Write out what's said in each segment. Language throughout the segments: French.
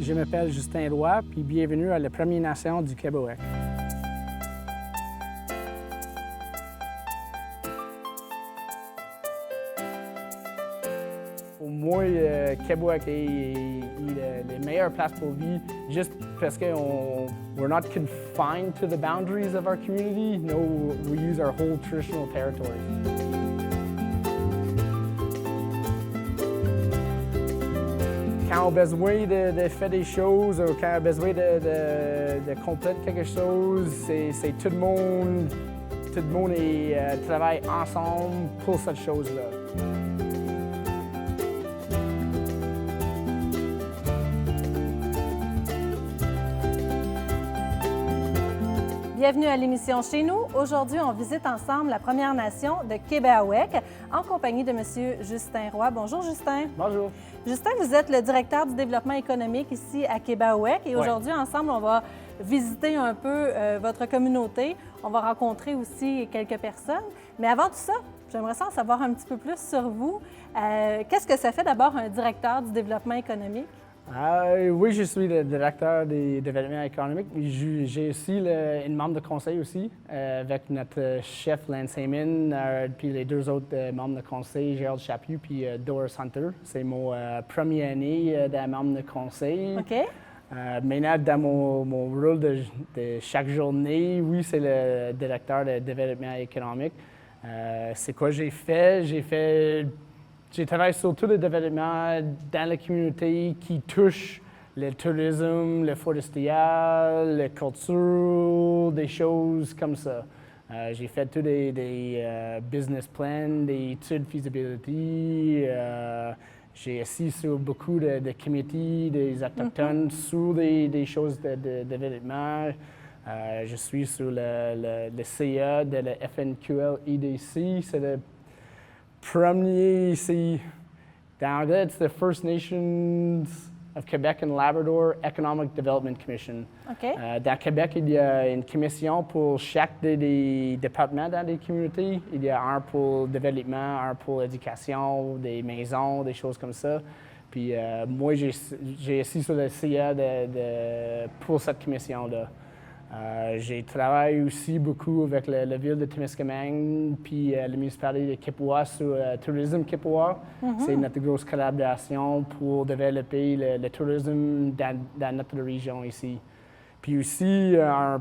Je m'appelle Justin Roy, puis bienvenue à la Première Nation du Québec. Pour moi, Québec est la meilleure place pour vivre, juste parce que we're not confined to the boundaries of our community. No, we use our whole traditional territory. Quand on a besoin de faire des choses ou quand on a besoin de compléter quelque chose, c'est tout le monde travaille ensemble pour cette chose-là. Bienvenue à l'émission Chez nous. Aujourd'hui, on visite ensemble la Première Nation de Québec en compagnie de M. Justin Roy. Bonjour, Justin. Bonjour. Justin, vous êtes le directeur du développement économique ici à Québec et aujourd'hui, ensemble, on va visiter un peu votre communauté. On va rencontrer aussi quelques personnes. Mais avant tout ça, j'aimerais en savoir un petit peu plus sur vous. Qu'est-ce que ça fait d'abord un directeur du développement économique? Oui, je suis le directeur du développement économique. J'ai aussi une membre de conseil aussi, avec notre chef Lance Heyman, puis les deux autres membres de conseil, Gérald Chaput puis Doris Hunter. C'est mon premier année de membre de conseil. OK. Maintenant, dans mon rôle de chaque journée, oui, c'est le directeur de développement économique. C'est quoi j'ai fait? J'ai travaillé sur tout le développement dans la communauté qui touche le tourisme, le forestier, la culture, des choses comme ça. J'ai fait tous des business plans, des études de feasibility. J'ai assis sur beaucoup de comités des Autochtones sur des choses de développement. Je suis sur le CA de la FNQL-EDC. C'est le premier ici, dans anglais, it's the First Nations of Quebec and Labrador Economic Development Commission. OK. Dans Québec, il y a une commission pour chaque des départements dans les communautés. Il y a un pour le développement, un pour l'éducation, des maisons, des choses comme ça. Puis moi, j'ai assis sur le CA pour cette commission-là. J'ai travaillé aussi beaucoup avec la ville de Témiscamingue puis la municipalité de Kippawa sur le tourisme Kippawa. C'est notre grosse collaboration pour développer le tourisme dans notre région ici. Puis aussi, une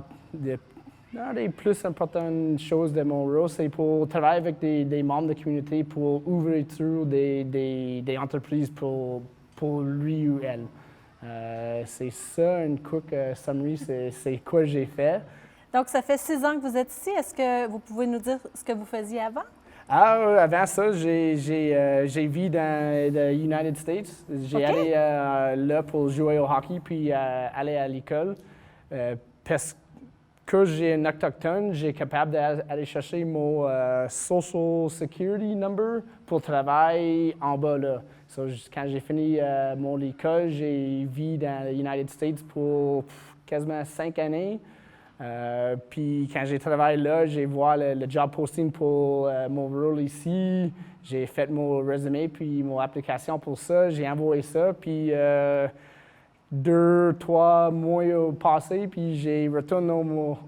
des plus importantes choses de mon rôle, c'est pour travailler avec des membres de communauté pour ouvrir des entreprises pour lui ou elle. C'est ça, une quick summary, c'est quoi j'ai fait. Donc, ça fait 6 ans que vous êtes ici. Est-ce que vous pouvez nous dire ce que vous faisiez avant? Avant ça, j'ai vécu dans les United States. J'ai allé là pour jouer au hockey puis aller à l'école. Parce que j'ai un autochtone, j'ai capable d'aller chercher mon Social Security Number pour travailler en bas là. So, quand j'ai fini mon école, j'ai vécu dans les United States pour quasiment 5 années. Puis quand j'ai travaillé là, j'ai vu le job posting pour mon rôle ici. J'ai fait mon résumé puis mon application pour ça. J'ai envoyé ça. Puis 2-3 mois passés, puis j'ai retourné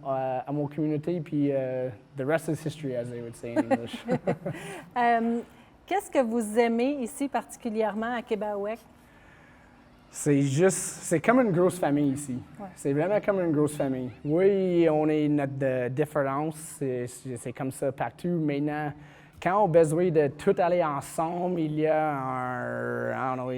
à mon communauté. Puis the rest is history, as they would say in English. Qu'est-ce que vous aimez ici particulièrement à Québec? C'est comme une grosse famille ici. Ouais. C'est vraiment comme une grosse famille. Oui, on est notre différence, c'est comme ça partout. Maintenant, quand on a besoin de tout aller ensemble, il y a I don't know,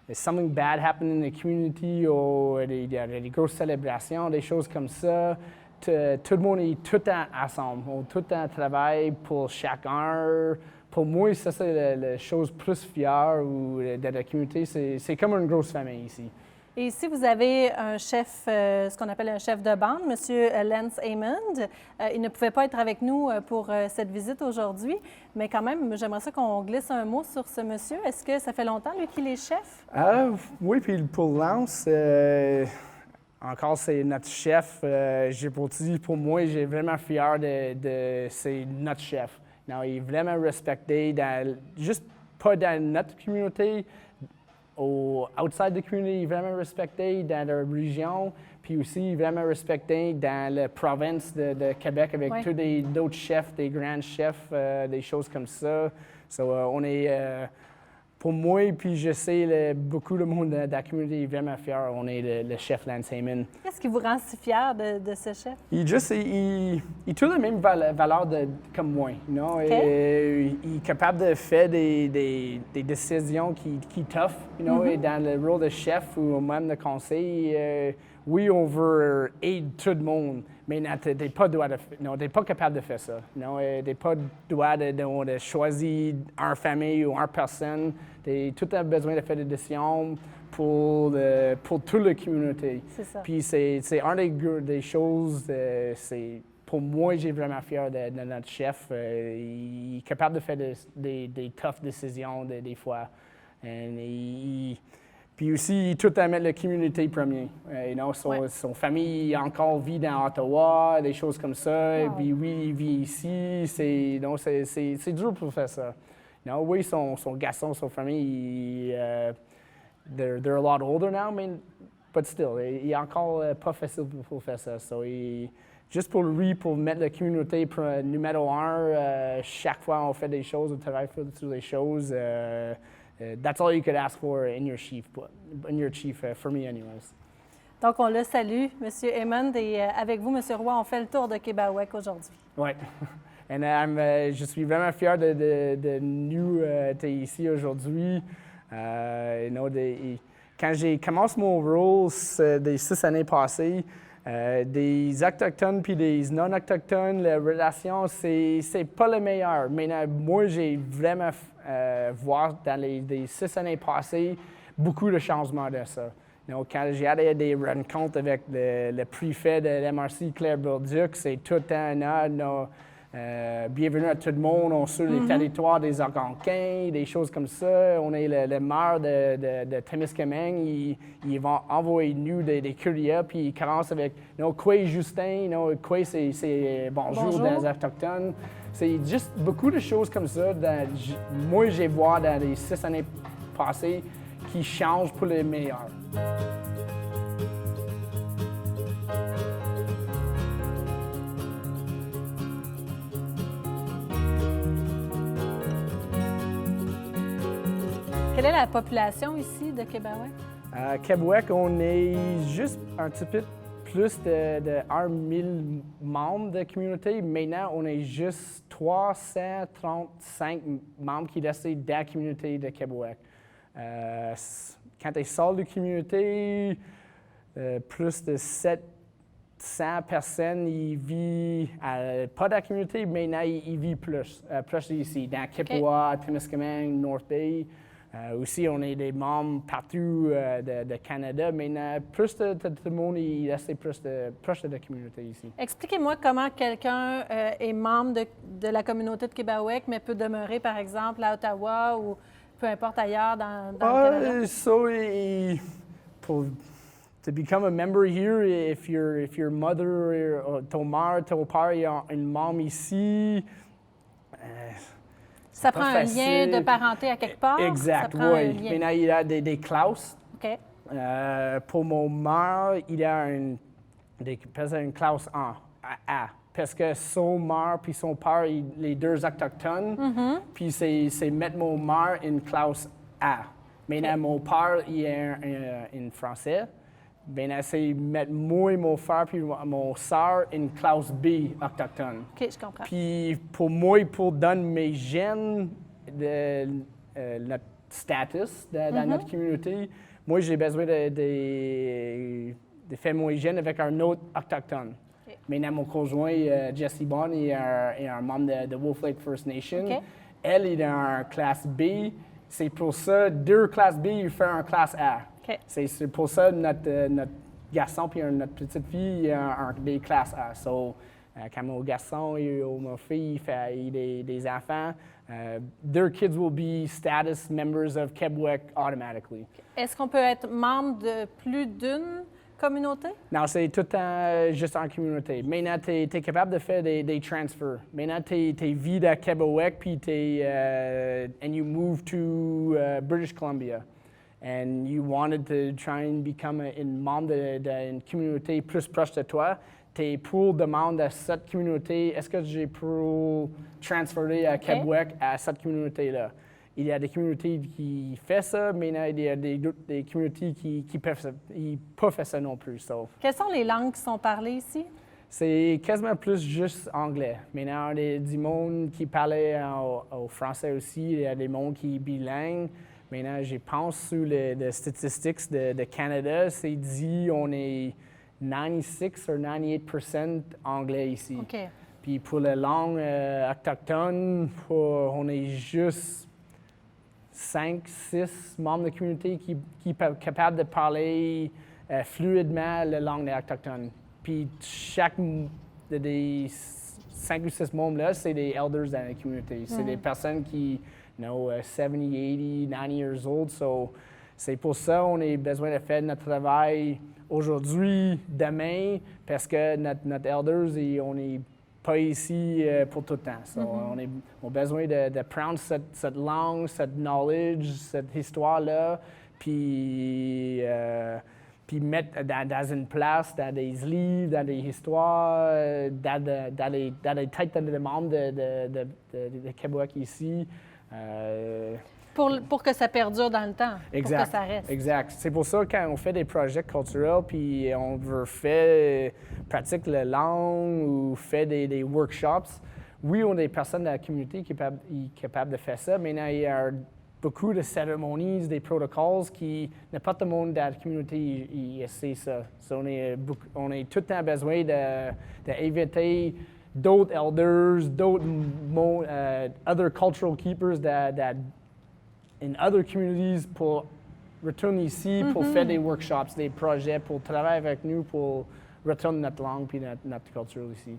there's something bad happening in the community, ou il y a des grosses célébrations, des choses comme ça. Tout le monde est tout le temps ensemble. On tout le temps travaille pour chacun. Pour moi, ça, c'est la chose plus fière de la communauté. C'est comme une grosse famille ici. Et ici, vous avez un chef, ce qu'on appelle un chef de bande, M. Lance Heyman. Il ne pouvait pas être avec nous pour cette visite aujourd'hui, mais quand même, j'aimerais ça qu'on glisse un mot sur ce monsieur. Est-ce que ça fait longtemps, lui, qu'il est chef? Oui, puis pour Lance, encore, c'est notre chef. Pour moi, j'ai vraiment fier c'est notre chef. Non, il est vraiment respecté, juste pas dans notre communauté, outside the community, vraiment respecté dans leur région, puis aussi vraiment respecté dans la province de Québec avec tous d'autres chefs, des grands chefs, des choses comme ça. On est, pour moi, puis je sais, beaucoup de monde de la communauté est vraiment fier. On est le chef Lance Heyman. Qu'est-ce qui vous rend si fier de ce chef? Il a tous les mêmes valeurs comme moi. You know? Okay. Il est capable de faire des décisions qui tough. You know? Et dans le rôle de chef ou même de conseil, oui, on veut aider tout le monde, mais tu n'es pas capable de faire ça. Tu n'es pas droit de choisir une famille ou une personne. Tu tout a besoin de faire des décisions pour toute la communauté. C'est ça. Puis c'est une des choses, pour moi, j'ai vraiment fier de notre chef. Il est capable de faire des tough décisions des fois. Puis aussi, tout à mettre la communauté premier. Son famille encore vit dans Ottawa, des choses comme ça. Wow. Puis oui, il vit ici. C'est dur pour faire ça. Oui, son garçon, sa famille, they're a lot older now, but still, il est encore pas facile pour faire ça. Juste pour lui, pour mettre la communauté numéro 1, chaque fois on fait des choses, on travaille sur des choses. That's all you could ask for in your chief, for me anyways. Donc, on le salue, M. Heyman, et avec vous, M. Roy, on fait le tour de Québec aujourd'hui. Oui. Et je suis vraiment fier de nous être ici aujourd'hui. Quand j'ai commencé mon rôle des 6 années passées, des Autochtones puis des non-Autochtones, la relation, c'est pas le meilleur. Mais moi, j'ai vraiment vu dans les 6 années passées beaucoup de changements de ça. Quand j'ai allé des rencontres avec le préfet de l'MRC, Claire Burduc, c'est tout un bienvenue à tout le monde. On est sur les territoires des Algonquins, des choses comme ça. On est le maire de Témiscamingue. Ils vont envoyer nous des courriers, puis ils commencent avec quoi Justin, quoi c'est bonjour dans les Autochtones. C'est juste beaucoup de choses comme ça. Moi, j'ai vu dans les 6 années passées qui changent pour le meilleur. Quelle est la population ici de Québec? À Québec, on est juste un petit peu plus de 1 000 membres de communauté. Maintenant, on est juste 335 membres qui restent dans la communauté de Québec. Quand tu sors de la communauté, plus de 700 personnes ils vivent pas dans la communauté, mais maintenant ils vivent plus ici, dans Kippawa, Témiscamingue, North Bay. Aussi, on est des membres partout de Canada, mais plus de tout le monde est assez proche de la communauté ici. Expliquez-moi comment quelqu'un est membre de la communauté de Québec, mais peut demeurer, par exemple, à Ottawa ou peu importe ailleurs dans le Canada. To become a member here, if your mother or ton mère, ton père est un membre ici, ça prend un lien de parenté à quelque part? Exact, oui. Maintenant, il y a des classes. OK. Pour mon mère, il y a une classe A. Parce que son mère puis son père, les deux autochtones, puis c'est mettre mon mère en classe A. Maintenant, mon père, il est en français. Maintenant, c'est mettre moi et mon frère puis mon soeur en classe B autochtone. OK, je comprends. Puis pour moi, pour donner mes gènes de notre status dans notre communauté, moi, j'ai besoin de faire mon gène avec un autre autochtone. Okay. Maintenant, mon conjoint, Jessie Bond, est un membre de Wolf Lake First Nation. Okay. Elle est en classe B. C'est pour ça, 2 classes B, il fait un classe A. Okay. C'est pour ça notre garçon et notre petite fille ont des classes A. Quand mon garçon et ma fille fait des enfants, their kids will be status members of Quebec automatically. Est-ce qu'on peut être membre de plus d'une communauté? Non, c'est tout le temps juste en communauté. Maintenant, tu es capable de faire des transferts. Maintenant, tu vis à Québec, puis and you move to British Columbia. and you wanted to try and become une membre d'une communauté plus proche de toi, tu es pour demander à cette communauté, est-ce que j'ai pour transférer à Québec à cette communauté-là? Il y a des communautés qui font ça, mais il y a des communautés qui ne peuvent pas faire ça non plus. So, quelles sont les langues qui sont parlées ici? c'est quasiment plus juste anglais. Maintenant, il y a du monde qui parlait au français aussi, il y a des mondes qui sont bilingues. Maintenant, je pense sur les statistiques de Canada, c'est dit on est 96 ou 98% anglais ici. OK. Puis pour les langues autochtones, on est juste 5, 6 membres de la communauté qui sont capables de parler fluidement la langue des autochtones. Puis chaque des 5 ou 6 membres-là, c'est des elders dans la communauté. C'est des personnes qui, 70, 80, 90 years old. So, c'est pour ça qu'on a besoin de faire notre travail aujourd'hui, demain, parce que notre elders, on n'est pas ici pour tout le temps. So, on a besoin de prendre cette langue, cette knowledge, cette histoire-là, puis mettre dans une place, dans des livres, dans des histoires, dans les têtes de membres de Québec ici. Pour que ça perdure dans le temps, exact, pour que ça reste. Exact. C'est pour ça quand on fait des projets culturels, puis on veut faire pratique la langue ou faire des workshops, oui, on a des personnes dans la communauté qui sont capables de faire ça, mais il y a beaucoup de cérémonies, des protocoles qui n'importe tout le monde dans la communauté il sait ça. So, on a tout le temps besoin d'inviter d'autres elders, d'autres other cultural keepers that in other communities pour retourner ici, pour faire des workshops, des projets, pour travailler avec nous, pour retourner notre langue et notre culture ici.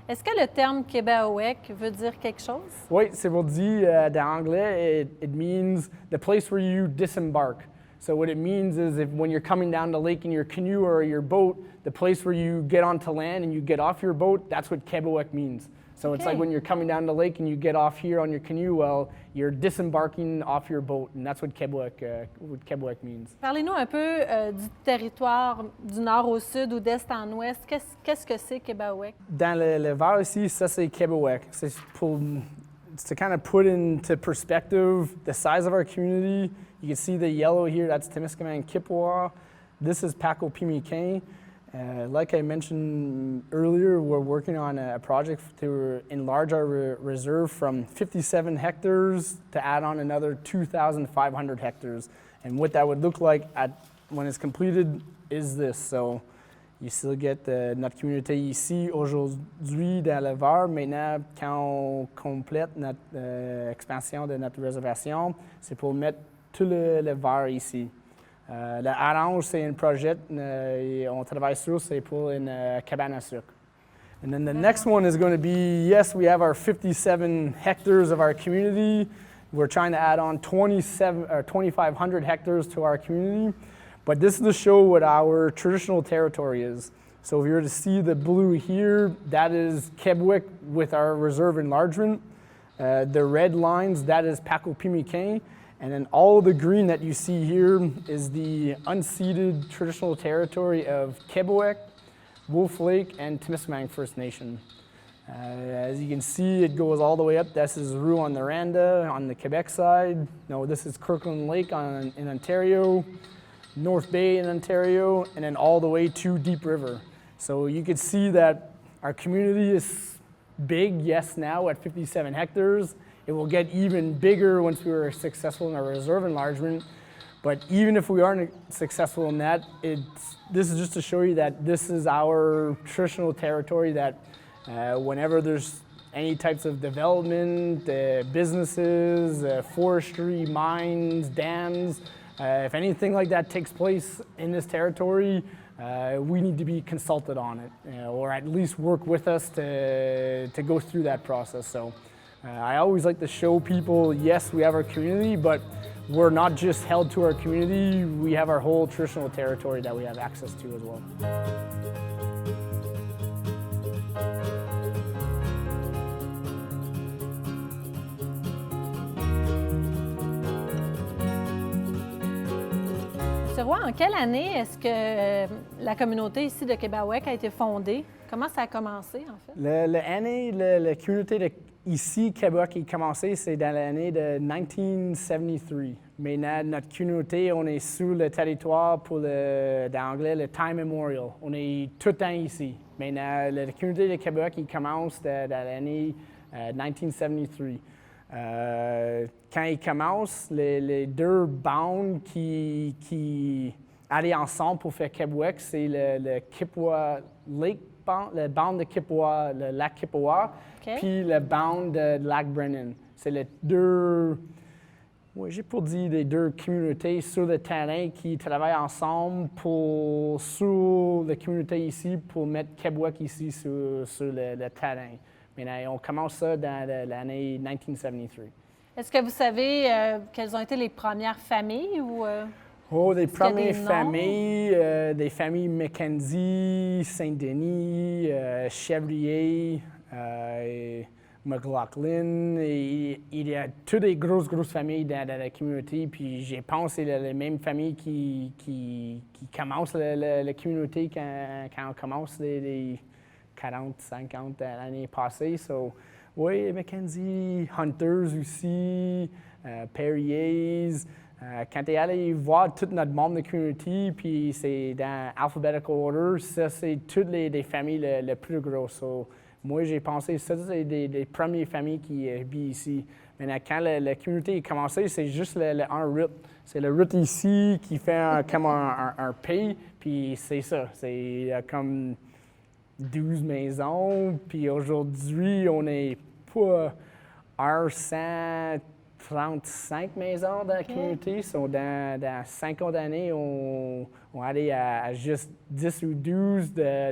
Est-ce que le terme Québaouek veut dire quelque chose? Oui, c'est pour dire dans anglais, it means the place where you disembark. So what it means is if when you're coming down the lake in your canoe or your boat, the place where you get onto land and you get off your boat, that's what Québaouek means. So it's like when you're coming down the lake and you get off here on your canoe, well, you're disembarking off your boat, and that's what Québaouek means. Parlez-nous un peu du territoire du nord au sud ou d'est en ouest. Qu'est-ce que c'est Québaouek? Dans le vert ici, ça c'est Québaouek. C'est to kind of put into perspective the size of our community. You can see the yellow here, that's Témiscamingue Kippawa. This is Paco-Pimiquin. Like I mentioned earlier, we're working on a project to enlarge our reserve from 57 hectares to add on another 2,500 hectares. And what that would look like when it's completed is this. So you still get notre communauté ici aujourd'hui dans le Var. Maintenant, quand on complète notre expansion de notre réservation, c'est pour mettre tout le Var ici. Le orange, c'est un projet, on travaille sur, c'est pour une cabane à sucre. And then the next one is going to be, yes, we have our 57 hectares of our community. We're trying to add on 2,500 hectares to our community. But this is to show what our traditional territory is. So if you were to see the blue here, that is Québec with our reserve enlargement. The red lines, that is Paco-Pimiquin. And then all the green that you see here is the unceded traditional territory of Québec, Wolf Lake, and Témiscamingue First Nation. As you can see, it goes all the way up. This is Rouyn-Noranda on the Quebec side. No, this is Kirkland Lake in Ontario, North Bay in Ontario, and then all the way to Deep River. So you can see that our community is big, yes, now at 57 hectares. It will get even bigger once we are successful in our reserve enlargement. But even if we aren't successful in that, this is just to show you that this is our traditional territory, that whenever there's any types of development, businesses, forestry, mines, dams, if anything like that takes place in this territory, we need to be consulted on it, or at least work with us to go through that process. So I always like to show people, yes, we have our community, but we're not just held to our community. We have our whole traditional territory that we have access to as well. Roy, en quelle année est-ce que la communauté ici de Québec a été fondée? Comment ça a commencé, en fait? L'année, la communauté ici, Québec, a commencé, c'est dans l'année de 1973. Maintenant, notre communauté, on est sur le territoire pour dans l'anglais, le Time Memorial. On est tout le temps ici. Maintenant, la communauté de Québec, il commence dans l'année 1973. Quand il commence, les deux bandes qui allaient ensemble pour faire Québec, c'est le Kippawa Lake Band, le band de Kippawa, le lac Kippawa, puis le band de lac Brennan. C'est les deux, j'ai pour dire les deux communautés sur le terrain qui travaillent ensemble sur la communauté ici pour mettre Québec ici sur le terrain. Mais on commence ça dans l'année 1973. Est-ce que vous savez quelles ont été les premières familles ou... les premières familles, des familles Mackenzie, Saint-Denis, Chevrier, McLaughlin. Il y a toutes des grosses familles dans la communauté. Puis je pense que c'est les mêmes familles qui commencent la communauté quand on commence les 40, 50 l'année passée. So, oui, Mackenzie, Hunters aussi, Perriers. Quand tu es allé voir tout notre membre de communauté, puis c'est dans alphabetical order, ça, c'est toutes les familles les plus grosses. So, moi, j'ai pensé que ça, c'est des premières familles qui habitent ici. Maintenant, quand la communauté a commencé, c'est juste un route. C'est le route ici qui fait comme un pays, puis c'est ça. C'est comme 12 maisons, puis aujourd'hui, on est pas 135 maisons dans la communauté. So, dans 50 années, on allait à juste 10 ou 12 de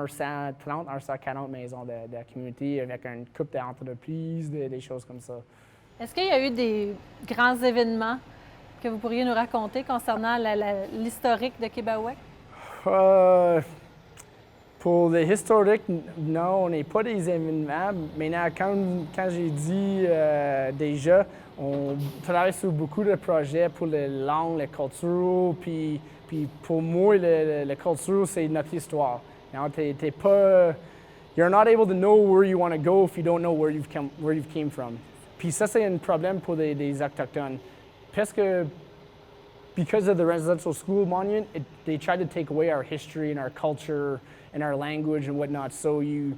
130, 140 maisons de la communauté avec une couple d'entreprises, des choses comme ça. Est-ce qu'il y a eu des grands événements que vous pourriez nous raconter concernant l'historique de Québec? Pour le historique, non, on n'est pas des événements. Maintenant, quand j'ai dit déjà, on travaille sur beaucoup de projets pour les langues, la culture, puis pour moi, la culture, c'est notre histoire. You're not able to know where you want to go if you don't know where you've came from. Puis ça, c'est un problème pour des Autochtones. Parce que because of the residential school monument, they tried to take away our history and our culture and our language and whatnot. So you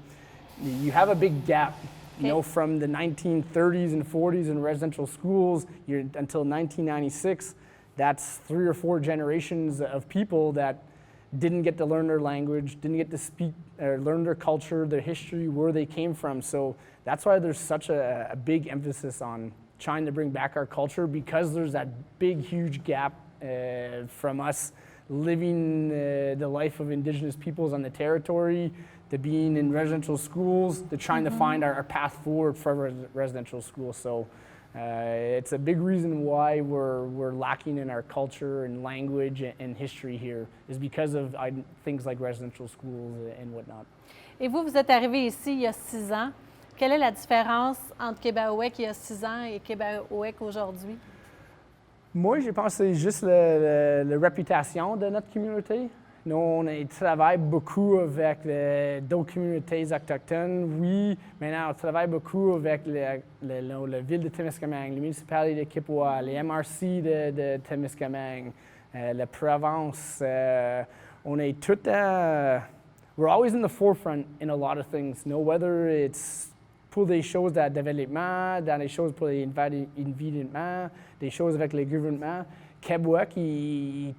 have a big gap, you know, from the 1930s and 40s in residential schools until 1996. That's 3 or 4 generations of people that didn't get to learn their language, didn't get to speak or learn their culture, their history, where they came from. So that's why there's such a big emphasis on trying to bring back our culture, because there's that big, huge gap from us living the life of Indigenous peoples on the territory, to being in residential schools, to trying to find our path forward for residential schools. So it's a big reason why we're lacking in our culture and language and history here, is because of things like residential schools and whatnot. Et vous êtes arrivé ici il y a 6 ans. Quelle est la différence entre Québec il y a 6 ans et Québec aujourd'hui? Moi, je pense que c'est juste la réputation de notre communauté. Nous, on travaille beaucoup avec d'autres communautés autochtones, oui. Maintenant, on travaille beaucoup avec la ville de Témiscamingue, les municipalités de Kippawa, les MRC de Témiscamingue, la Provence. On est tout we're always in the forefront in a lot of things, whether it's pour des choses de développement, dans les choses pour l'environnement, des choses avec le gouvernement. Québec,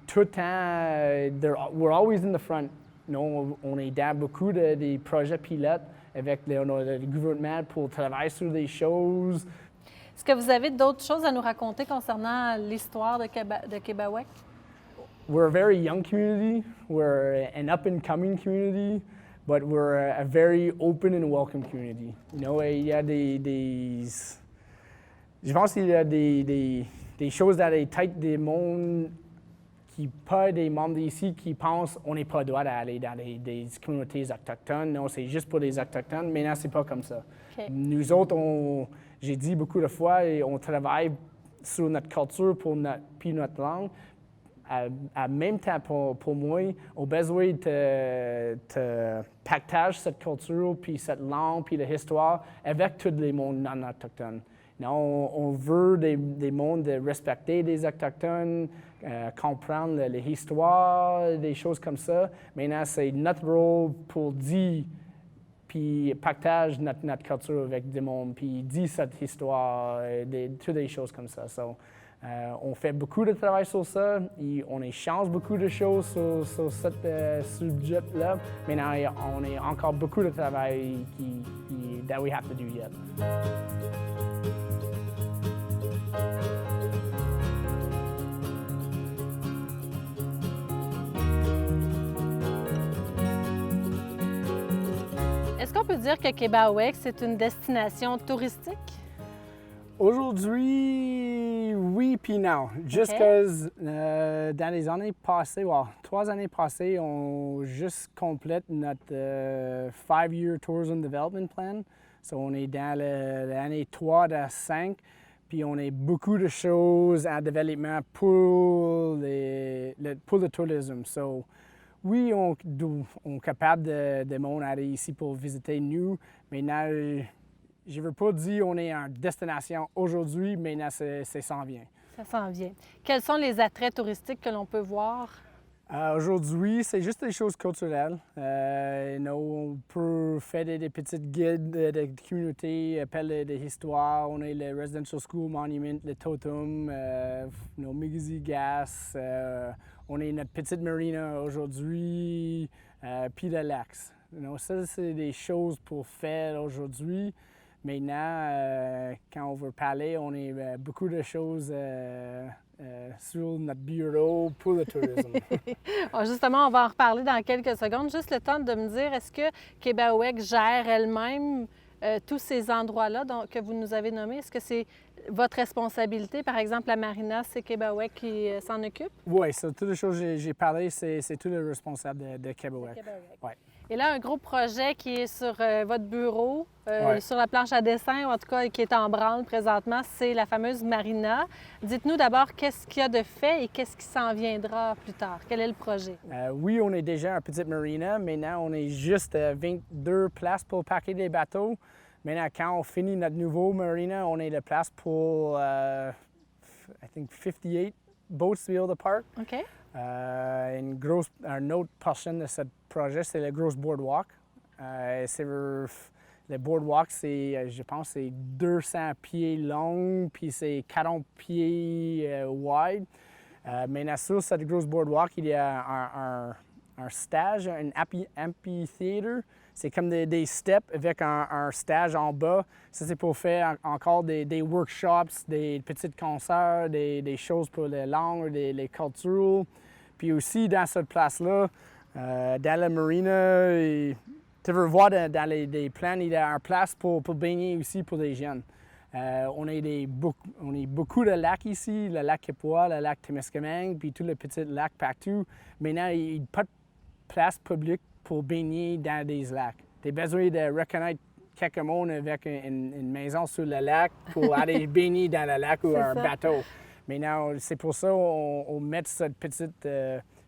tout le temps, we're always in the front. On est dans beaucoup de projets pilotes avec le gouvernement pour travailler sur des choses. Est-ce que vous avez d'autres choses à nous raconter concernant l'histoire de Québec? We're a very young community. We're an up-and-coming community. But we're a very open and welcome community. Il y a je pense qu'il y a des choses dans les têtes des mondes pas des membres d'ici qui pensent qu'on n'est pas droit d'aller dans des communautés autochtones. Non, c'est juste pour les Autochtones. Maintenant, c'est pas comme ça. Okay. Nous autres, j'ai dit beaucoup de fois, on travaille sur notre culture puis notre langue. à même temps pour moi, on a besoin de partager cette culture, puis cette langue, puis l'histoire avec tous les mondes non autochtones. On veut des mondes de respecter les Autochtones, comprendre l'histoire, des choses comme ça. Maintenant, c'est notre rôle pour dire, puis partager notre culture avec des mondes, puis dire cette histoire, toutes des choses comme ça. So, on fait beaucoup de travail sur ça, et on échange beaucoup de choses sur ce sujet-là. Maintenant, on a encore beaucoup de travail that we have to do yet. Est-ce qu'on peut dire que Québec, c'est une destination touristique? Aujourd'hui, oui puis non. Juste que dans les années passées, 3 années passées, on juste complète notre 5-year Tourism Development Plan. So, on est dans l'année 3 à 5, puis on a beaucoup de choses en développement pour le tourisme. So, oui, on est capable de monde aller ici pour visiter nous. Maintenant, je ne veux pas dire qu'on est en destination aujourd'hui, mais maintenant, ça s'en vient. Ça s'en vient. Quels sont les attraits touristiques que l'on peut voir? Aujourd'hui, c'est juste des choses culturelles. On peut faire des petites guides de communauté, appels des histoires. On a le Residential School Monument, le Totem, Migizi Gas. On a notre petite marina aujourd'hui, puis le lac. Ça, c'est des choses pour faire aujourd'hui. Maintenant, quand on veut parler, on a beaucoup de choses sur notre bureau pour le tourisme. Justement, on va en reparler dans quelques secondes. Juste le temps de me dire, est-ce que Québec gère elle-même tous ces endroits-là que vous nous avez nommés? Est-ce que c'est votre responsabilité? Par exemple, la marina, c'est Québec qui s'en occupe? Oui, c'est toutes les choses que j'ai parlé, c'est tout le responsable de Québec. Ouais. Et là, un gros projet qui est sur votre bureau, sur la planche à dessin, ou en tout cas qui est en branle présentement, c'est la fameuse marina. Dites-nous d'abord qu'est-ce qu'il y a de fait et qu'est-ce qui s'en viendra plus tard. Quel est le projet? Oui, on est déjà un petit marina. Maintenant, on est juste 22 places pour parquer des bateaux. Maintenant, quand on finit notre nouveau marina, on est de place pour, I think, 58 boats to be able to park. OK. Une autre portion de ce projet, c'est le Gross Boardwalk. Le boardwalk, je pense, c'est 200 pieds long, puis c'est 40 pieds wide. Maintenant, sur ce Gross Boardwalk, il y a un stage, un amphitheater. C'est comme des steps avec un stage en bas. Ça, c'est pour faire encore des workshops, des petits concerts, des choses pour les langues, les cultures. Puis aussi, dans cette place-là, dans la marina, tu veux voir dans les plans, il y a une place pour baigner aussi pour les jeunes. On a beaucoup de lacs ici, le lac Kipwa, le lac Témiscamingue, puis tous les petits lacs partout. Maintenant, il n'y a pas de place publique pour baigner dans des lacs. Tu as besoin de reconnaître quelques monde avec une maison sur le lac pour aller baigner dans le lac ou un bateau. Maintenant, c'est pour ça qu'on met cette petite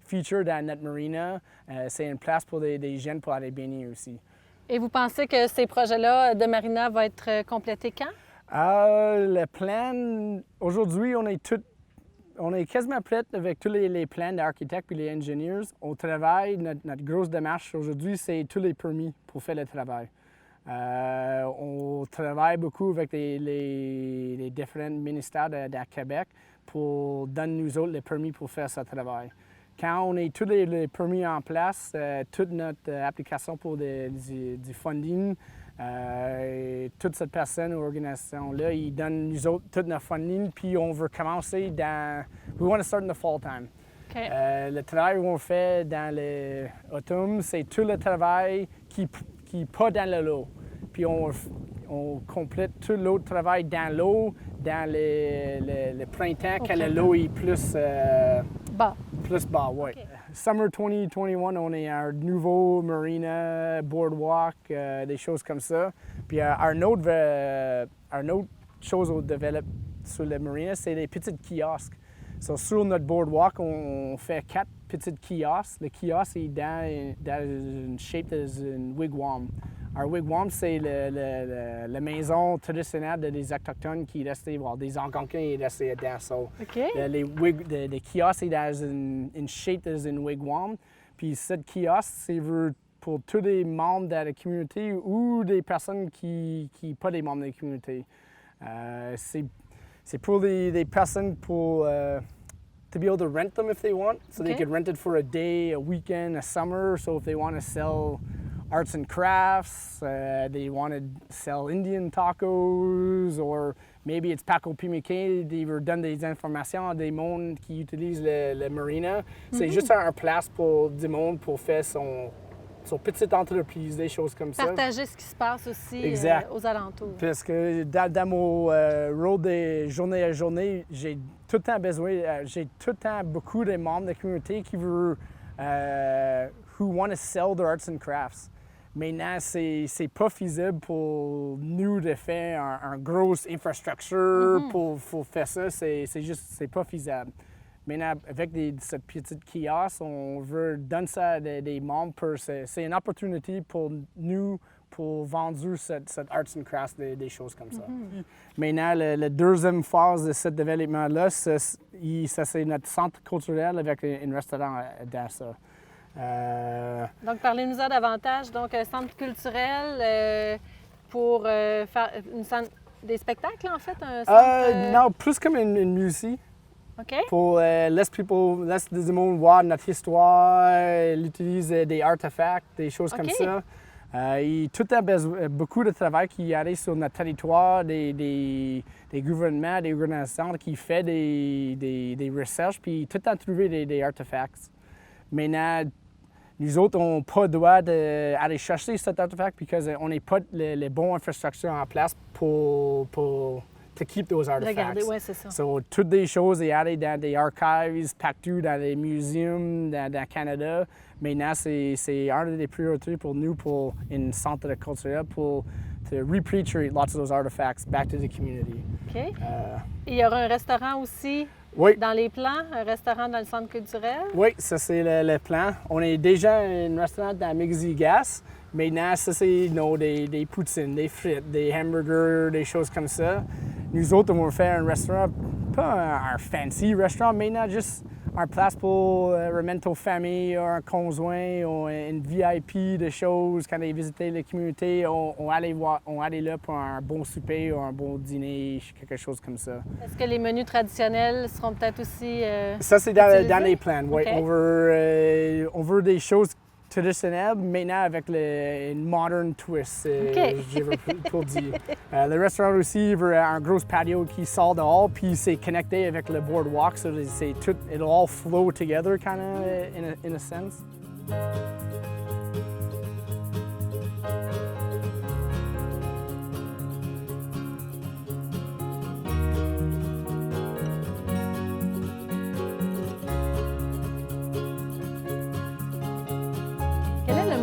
feature dans notre marina. C'est une place pour des jeunes pour aller baigner aussi. Et vous pensez que ces projets-là de marina vont être complétés quand? Le plan, aujourd'hui, on est quasiment prêt avec tous les plans d'architectes et les ingénieurs. On travaille, notre grosse démarche aujourd'hui, c'est tous les permis pour faire le travail. On travaille beaucoup avec les différents ministères de Québec pour donner nous autres les permis pour faire ce travail. Quand on a tous les permis en place, toute notre application pour du funding, toute cette personne ou organisation-là, ils donnent nous autres tout notre funding, puis on veut commencer we want to start in the fall time. Okay. Le travail qu'on fait dans l'automne, c'est tout le travail qui n'est pas dans l'eau. Puis on complète tout l'autre travail dans l'eau, dans le printemps, quand l'eau est plus bas. Plus bas, oui. Okay. Summer 2021, on est un nouveau marina, boardwalk, des choses comme ça. Puis une autre chose qu'on développe sur le marina, c'est des petits kiosques. So, sur notre boardwalk, on fait 4 petites kiosques. Le kiosque est dans une shape d'un wigwam. Un wigwam, c'est la maison traditionnelle des Autochtones qui restaient, des Algonquins qui restaient dedans. So, les kiosques sont dans une shape d'un wigwam. Puis cette kiosque, c'est pour tous les membres de la communauté ou des personnes qui ne sont pas des membres de la communauté. C'est pour les personnes pour to be able to rent them if they want. So they could rent it for a day, a weekend, a summer. So if they want to sell arts and crafts, they want to sell Indian tacos, or maybe it's Paco Pimiquet, ils veulent donner des informations à des mondes qui utilisent le marina. C'est juste un place pour du monde pour faire son petite entreprise, des choses comme ça. Partager ce qui se passe aussi aux alentours. Parce que dans mon rôle de journée à journée, j'ai tout le temps besoin, j'ai tout le temps beaucoup de membres de la communauté qui veulent, who want to sell their arts and crafts. Maintenant, c'est pas feasible pour nous de faire un grosse infrastructure pour faire ça. C'est pas feasible. Maintenant, avec cette petite kiosque, on veut donner ça à des membres. C'est une opportunité pour nous pour vendre cette arts and crafts, des choses comme ça. Maintenant, la deuxième phase de ce développement-là, c'est notre centre culturel avec un restaurant dans ça. Donc, parlez-nous-en davantage. Donc, un centre culturel pour faire des spectacles, en fait? Un centre, Non, plus comme une musée. OK. Pour laisser du monde voir notre histoire, utiliser des artefacts, des choses comme ça. Il y a tout le temps beaucoup de travail qui arrive sur notre territoire, des gouvernements, des organisations qui font des recherches, puis tout le temps trouver des artefacts. Maintenant, nous autres, on n'a pas le droit d'aller chercher cet artefact parce qu'on n'a pas les bonnes infrastructures en place pour to keep those artifacts. Regarder, ouais, c'est ça. So, toutes des choses sont allées dans des archives partout, dans des musées dans Canada. Maintenant, c'est une des priorités pour nous, pour un centre culturel, pour repatriate lots of those artifacts back to the community. OK. Il y aura un restaurant aussi dans les plans, un restaurant dans le centre culturel? Oui, ça c'est le plan. On est déjà un restaurant dans Mixigas. Maintenant, ça c'est des poutines, des frites, des hamburgers, des choses comme ça. Nous autres, on va faire un restaurant, pas un fancy restaurant, maintenant juste une place pour remettre aux familles, un conjoint, ou une VIP de choses. Quand ils visitent la communauté, on allait là pour un bon souper ou un bon dîner, quelque chose comme ça. Est-ce que les menus traditionnels seront peut-être aussi ça, c'est dans les plans, oui. Okay. On veut des choses traditionnelles, maintenant avec une modern twist, je veux pour dire. Le restaurant aussi veut un gros patio qui sort dehors, puis c'est connecté avec le boardwalk, so c'est tout, it'll all flow together, kind of, in a sense.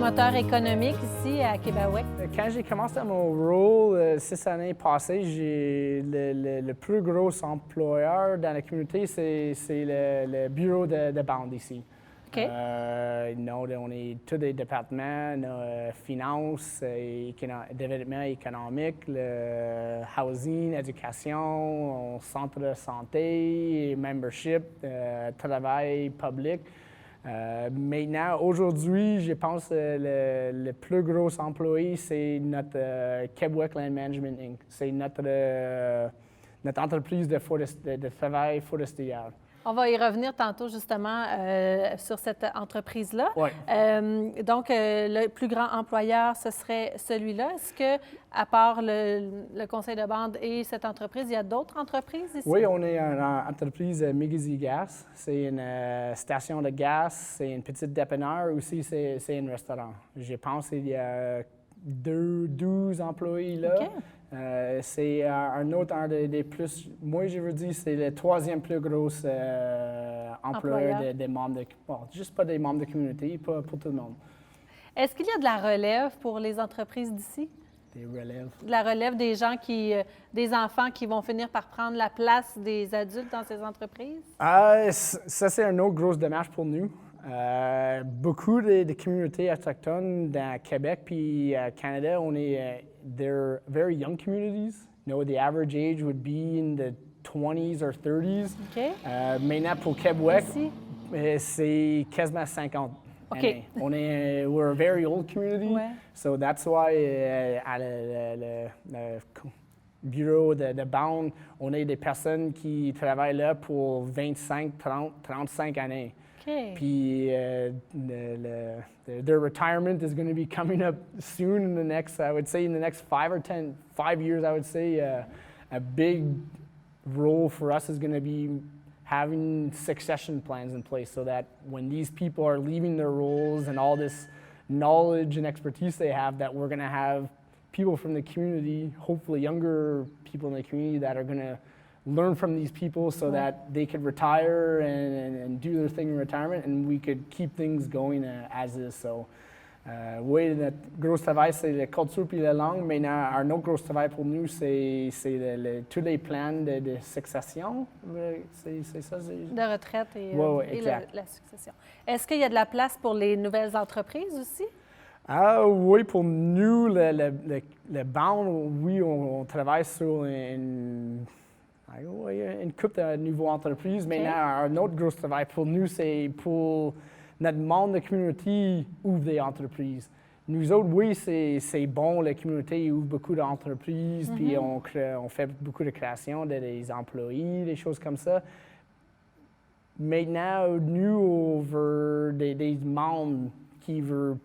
Moteur économique ici à Québec? Quand j'ai commencé mon rôle 6 années passées, le plus gros employeur dans la communauté, c'est le bureau de bande ici. OK. On est tous des départements, finances, développement économique, le housing, éducation, centre de santé, membership, travail public. Maintenant, aujourd'hui, je pense que le plus gros employé, c'est notre Québec Land Management Inc. C'est notre entreprise de travail forestier. On va y revenir tantôt, justement, sur cette entreprise-là. Oui. Donc, le plus grand employeur, ce serait celui-là. Est-ce que, à part le conseil de bande et cette entreprise, il y a d'autres entreprises ici? Oui, on est une entreprise Mixigas. C'est une station de gaz, c'est une petite dépanneur. Aussi, c'est un restaurant. Je pense qu'il y a 12 employés là. OK. C'est un autre, des plus, moi je veux dire, c'est le 3e plus gros employeur des membres juste pas des membres de communauté, pas pour tout le monde. Est-ce qu'il y a de la relève pour les entreprises d'ici? des relèves. De la relève des gens des enfants qui vont finir par prendre la place des adultes dans ces entreprises? Ça, c'est une autre grosse démarche pour nous. Beaucoup de communautés autochtones dans Québec puis Canada, they're very young communities. You know, the average age would be in the 20s or 30s. OK. Maintenant, pour Québec, Ici? c'est quasiment 50. OK. We're a very old community, Ouais. so that's why à le bureau de Bound, on a des personnes qui travaillent là pour 25, 30, 35 années. OK. Puis their retirement is going to be coming up soon in the next, I would say, in the next 5 years, I would say a big role for us is going to be having succession plans in place so that when these people are leaving their roles and all this knowledge and expertise they have, that we're going to have people from the community, hopefully younger people in the community that are going to learn from these people so that they could retire and do their thing in retirement and we could keep things going as is. So, oui, notre gros travail, c'est la culture puis la langue. Maintenant, un autre gros travail pour nous, c'est tous les plans de succession. C'est ça? De retraite et, Ouais, et exact. la succession. Est-ce qu'il y a de la place pour les nouvelles entreprises aussi? Oui, pour nous, le Bound, oui, on travaille sur une couple de nouvelles entreprises. Okay. Maintenant, un autre gros travail pour nous, c'est pour notre monde de communauté ouvre des entreprises. Nous autres, oui, c'est bon, la communauté ouvre beaucoup d'entreprises, puis on fait beaucoup de création des employés, des choses comme ça. Maintenant, nous, on veut des membres qui veulent.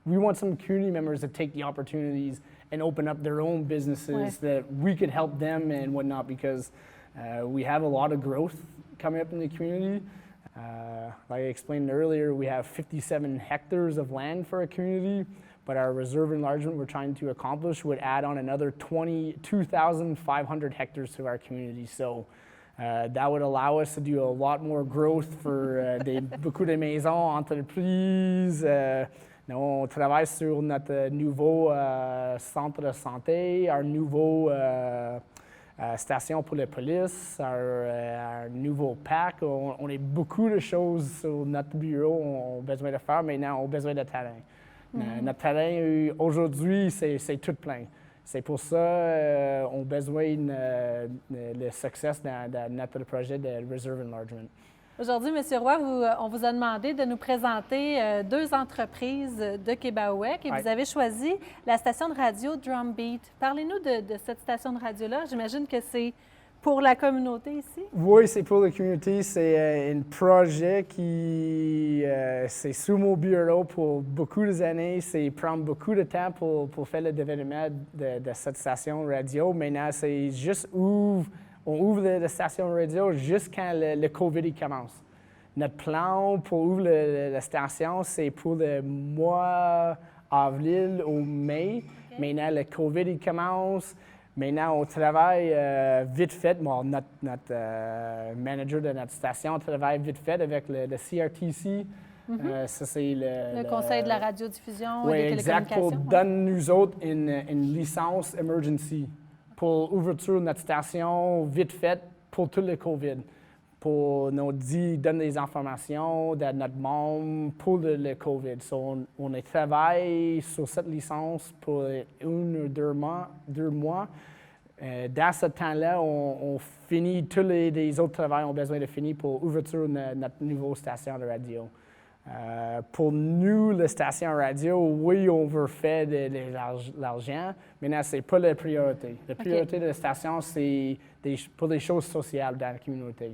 We want some community members to take the opportunities and open up their own businesses that we could help them and whatnot because we have a lot of growth coming up in the community. Like I explained earlier, we have 57 hectares of land for a community, but our reserve enlargement we're trying to accomplish would add on another 22,500 hectares to our community. So that would allow us to do a lot more growth for beaucoup de maisons, entreprises. On travaille sur notre nouveau centre de santé, our nouveau station pour la police, our nouveau parc. On a beaucoup de choses sur notre bureau on a besoin de faire. Maintenant, on a besoin de terrain. Notre terrain, aujourd'hui, c'est tout plein. C'est pour ça qu'on a besoin de succès dans notre projet de Reserve Enlargement. Aujourd'hui, M. Roy, on vous a demandé de nous présenter deux entreprises de Québec et vous avez choisi la station de radio Drumbeat. Parlez-nous de cette station de radio-là. J'imagine que c'est pour la communauté ici? Oui, c'est pour la communauté. C'est un projet qui c'est sous mon bureau pour beaucoup d'années. Ça prend beaucoup de temps pour faire le développement de cette station radio. Maintenant, c'est juste on ouvre la station radio juste quand le COVID commence. Notre plan pour ouvrir la station, c'est pour le mois avril ou mai. Okay. Maintenant, le COVID commence. Maintenant, on travaille vite fait. Bon, notre manager de notre station travaille vite fait avec le CRTC. Ça, c'est le Conseil de la radiodiffusion et des exact, télécommunications. Pour donner nous autres une licence emergency pour ouverture de notre station vite fait pour tout le COVID. Pour nous donner des informations de notre monde pour le COVID. So, on travaille sur cette licence pour 1 ou 2 mois. Dans ce temps-là, on finit tous les autres travaux qu'on a besoin de finir pour ouverture de notre nouvelle station de radio. Pour nous, la station radio, oui, on veut faire de l'argent, mais non, ce n'est pas la priorité. La priorité de la station, c'est pour des choses sociales dans la communauté.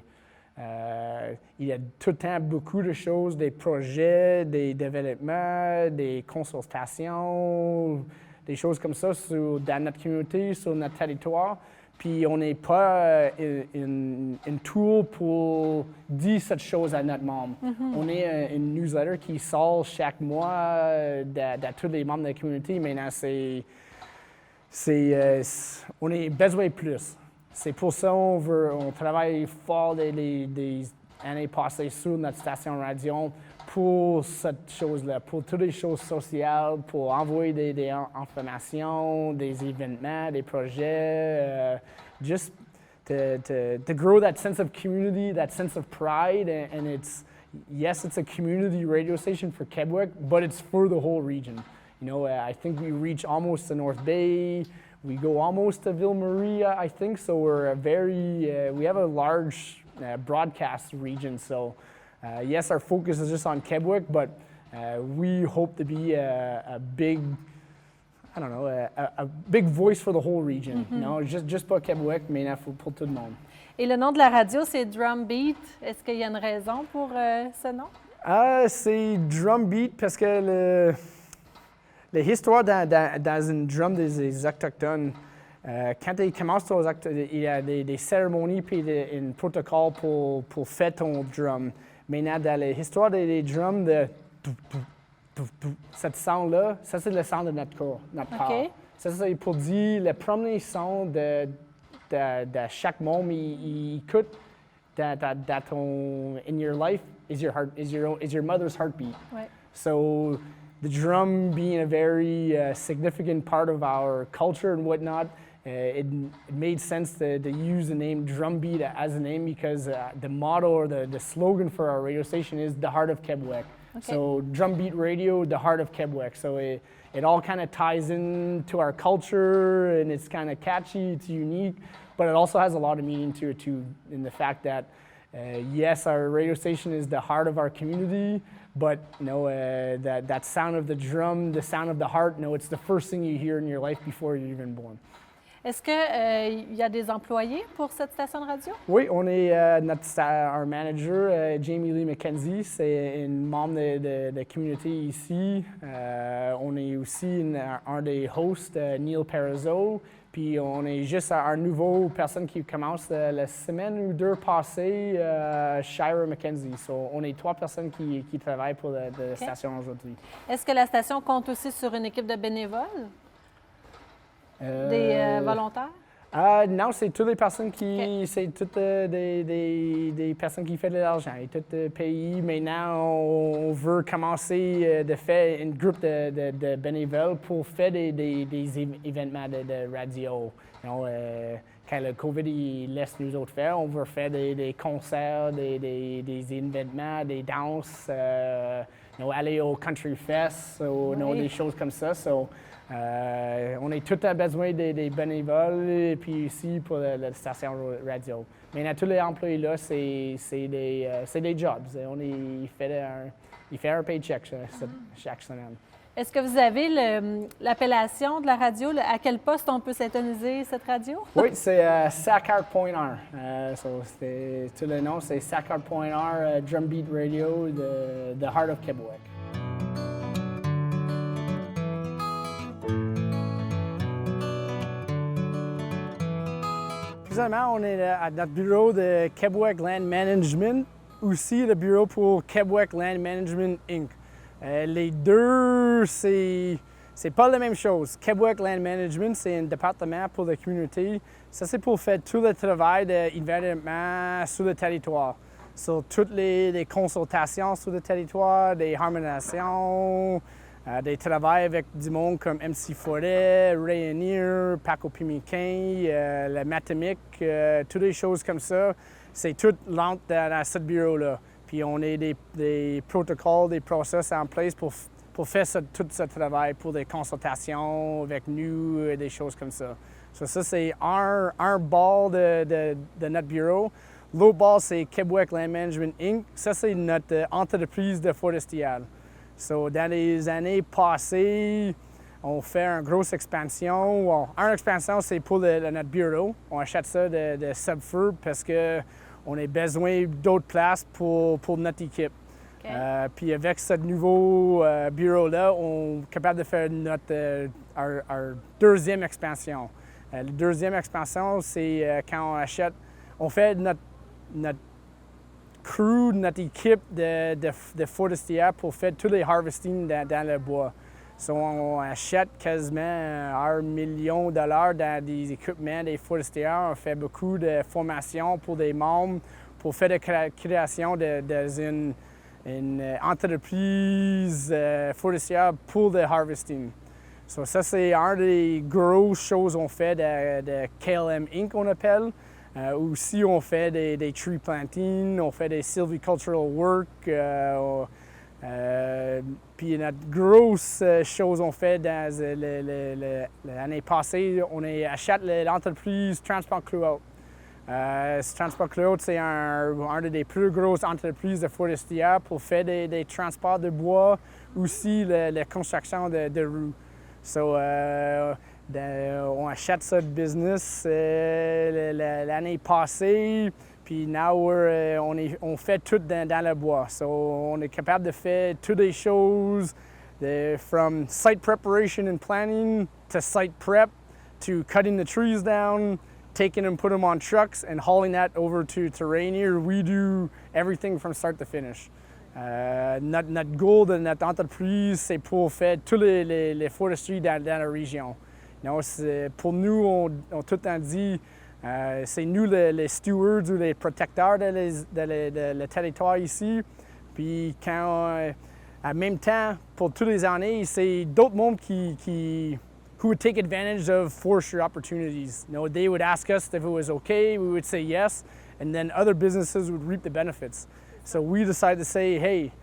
Il y a tout le temps beaucoup de choses, des projets, des développements, des consultations, des choses comme ça dans notre communauté, sur notre territoire. Puis on n'est pas une tool pour dire cette chose à notre membre. On est une newsletter qui sort chaque mois de tous les membres de la communauté. Maintenant, on a besoin de plus. C'est pour ça qu'on travaille fort des années passées sur notre station radio pour cette chose-là, pour toutes les choses sociales, pour envoyer des informations, des événements, des projets, just to grow that sense of community, that sense of pride, and yes, it's a community radio station for Quebec, but it's for the whole region. You know, I think we reach almost to North Bay. We go almost to Ville Marie, I think. So we're we have a large broadcast region. So yes, our focus is just on Quebec, but we hope to be a big, I don't know, a big voice for the whole region. You know, just pas Québec, mais pour tout le monde. Et le nom de la radio, c'est Drumbeat. Est-ce qu'il y a une raison pour ce nom? C'est Drumbeat parce que l'histoire dans une drum des Autochtones, quand ils commencent il y a des cérémonies et un protocole pour faire ton drum. Maintenant, dans l'histoire des drums, cette son-là, ça c'est le son de notre corps. Ça c'est pour dire le premier son de chaque membre, il écoute dans ton in your life is your mother's heartbeat. Ouais. So the drum being a very significant part of our culture and whatnot, it made sense to use the name Drumbeat as a name because the motto or the slogan for our radio station is the heart of Quebec. Okay. So Drumbeat Radio, the heart of Quebec. So it all kind of ties into our culture and it's kind of catchy, it's unique, but it also has a lot of meaning to it too, in the fact that yes, our radio station is the heart of our community, but you know, that sound of the drum, the sound of the heart, no, it's the first thing you hear in your life before you're even born. Est-ce qu'il y a des employés pour cette station de radio? Oui, on est our manager, Jamie Lee McKenzie, c'est une membre de la communauté ici. On est aussi un des hosts, Neil Perazzo. Puis on est juste un nouveau personne qui commence la semaine ou deux passée, Shira McKenzie. So, on est 3 personnes qui travaillent pour la station aujourd'hui. Est-ce que la station compte aussi sur une équipe de bénévoles? Des volontaires? Non, c'est toutes les personnes c'est toutes des personnes qui font de l'argent. Et tout pays. Maintenant, on veut commencer de faire un groupe de bénévoles pour faire des événements de radio. Donc, quand le COVID il laisse nous autres faire, on veut faire des concerts, des événements, des danses, aller au Country Fest, des choses comme ça. So, on a tout besoin des bénévoles et puis aussi pour la station radio. Mais tous les employés là, c'est des jobs. Il fait un paycheck chaque semaine. Est-ce que vous avez l'appellation de la radio? À quel poste on peut syntoniser cette radio? Oui, c'est Saccard.R. Tout le nom, c'est Saccard.R, Drumbeat Radio, the Heart of Quebec. Présentement, on est à notre bureau de Quebec Land Management, aussi le bureau pour Quebec Land Management Inc. Les deux, c'est pas la même chose. Quebec Land Management, c'est un département pour la communauté. Ça, c'est pour faire tout le travail d'événements sur le territoire. Sur toutes les consultations sur le territoire, des harmonisations, des travaux avec du monde comme MC Forêt, Rainier, Paco Pimiquin, la Matamic, toutes les choses comme ça. C'est tout lent dans ce bureau-là. Puis on a des protocoles, des process en place pour faire tout ce travail, pour des consultations avec nous, des choses comme ça. So, ça, c'est un bord de notre bureau. L'autre bord, c'est Quebec Land Management Inc. Ça, c'est notre entreprise de forestière. So, dans les années passées, on fait une grosse expansion. Well, une expansion, c'est pour notre bureau. On achète ça de Subfur parce qu'on a besoin d'autres places pour notre équipe. Okay. Puis avec ce nouveau bureau-là, on est capable de faire notre deuxième expansion. La deuxième expansion, c'est quand on fait notre crew, notre équipe de forestières pour faire tous les harvesting dans le bois. So, on achète quasiment $1 million dans des équipements des forestières. On fait beaucoup de formations pour des membres, pour faire la création une entreprise forestière pour le harvesting. So, ça, c'est un des grosses choses qu'on fait de KLM Inc., on appelle. Aussi, on fait des tree planting, on fait des silvicultural work. Puis notre grosse chose qu'on fait dans l'année passée, on acheté l'entreprise Transport Clouault. Transport Clouault, c'est une des plus grosses entreprises de forestières pour faire des transports de bois, aussi la construction de roues. So, on achète ce business l'année passée, puis now on fait tout dans le bois. So, on est capable de faire toutes les choses, from site preparation and planning to site prep to cutting the trees down, taking them, put them on trucks, and hauling that over to Rainier. We do everything from start to finish. Notre goal de notre entreprise, c'est pour faire tous les foresteries dans la région. Non, pour nous, on tout le temps dit, c'est nous les stewards ou les protecteurs de le territoire ici. Puis en même temps, pour toutes les années, c'est d'autres mondes who would take advantage of forestry opportunities. You know, they would ask us if it was okay, we would say yes, and then other businesses would reap the benefits. So we decided to say, hey,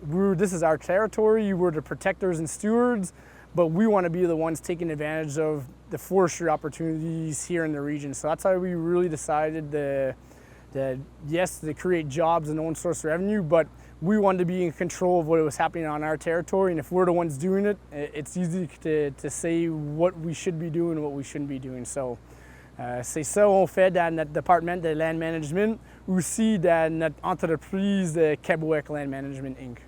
this is our territory, we're the protectors and stewards, but we want to be the ones taking advantage of the forestry opportunities here in the region. So that's how we really decided to create jobs and own source revenue, but we wanted to be in control of what was happening on our territory. And if we're the ones doing it, it's easy to say what we should be doing and what we shouldn't be doing. So, c'est ça qu'on fait dans notre département de Land Management, aussi dans notre entreprise de Québec Land Management Inc.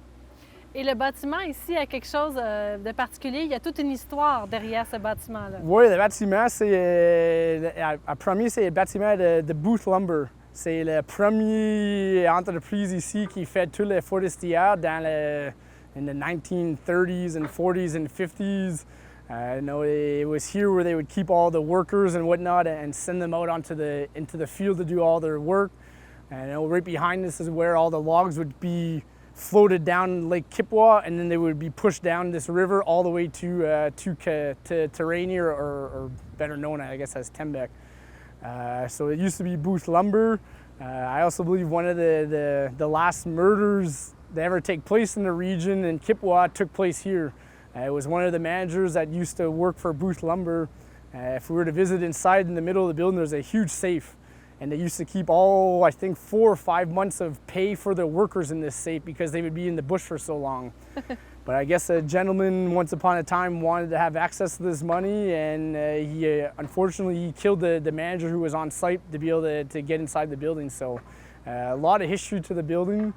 Et le bâtiment ici a quelque chose de particulier. Il y a toute une histoire derrière ce bâtiment-là. Oui, le bâtiment, c'est premier, c'est le bâtiment de Booth Lumber. C'est la première entreprise ici qui fait tous les forestières dans in the 1930s and 40s and 50s. It was here where they would keep all the workers and whatnot and send them out into the field to do all their work. And right behind this is where all the logs would be floated down Lake Kipwa, and then they would be pushed down this river all the way to Rainier, or better known, I guess, as Tembec. So it used to be Booth Lumber. I also believe one of the last murders that ever take place in the region in Kipwa took place here. It was one of the managers that used to work for Booth Lumber. If we were to visit inside in the middle of the building, there's a huge safe. And they used to keep I think 4 or 5 months of pay for the workers in this safe because they would be in the bush for so long. But I guess a gentleman once upon a time wanted to have access to this money, and unfortunately he killed the manager who was on site to be able to get inside the building. So a lot of history to the building.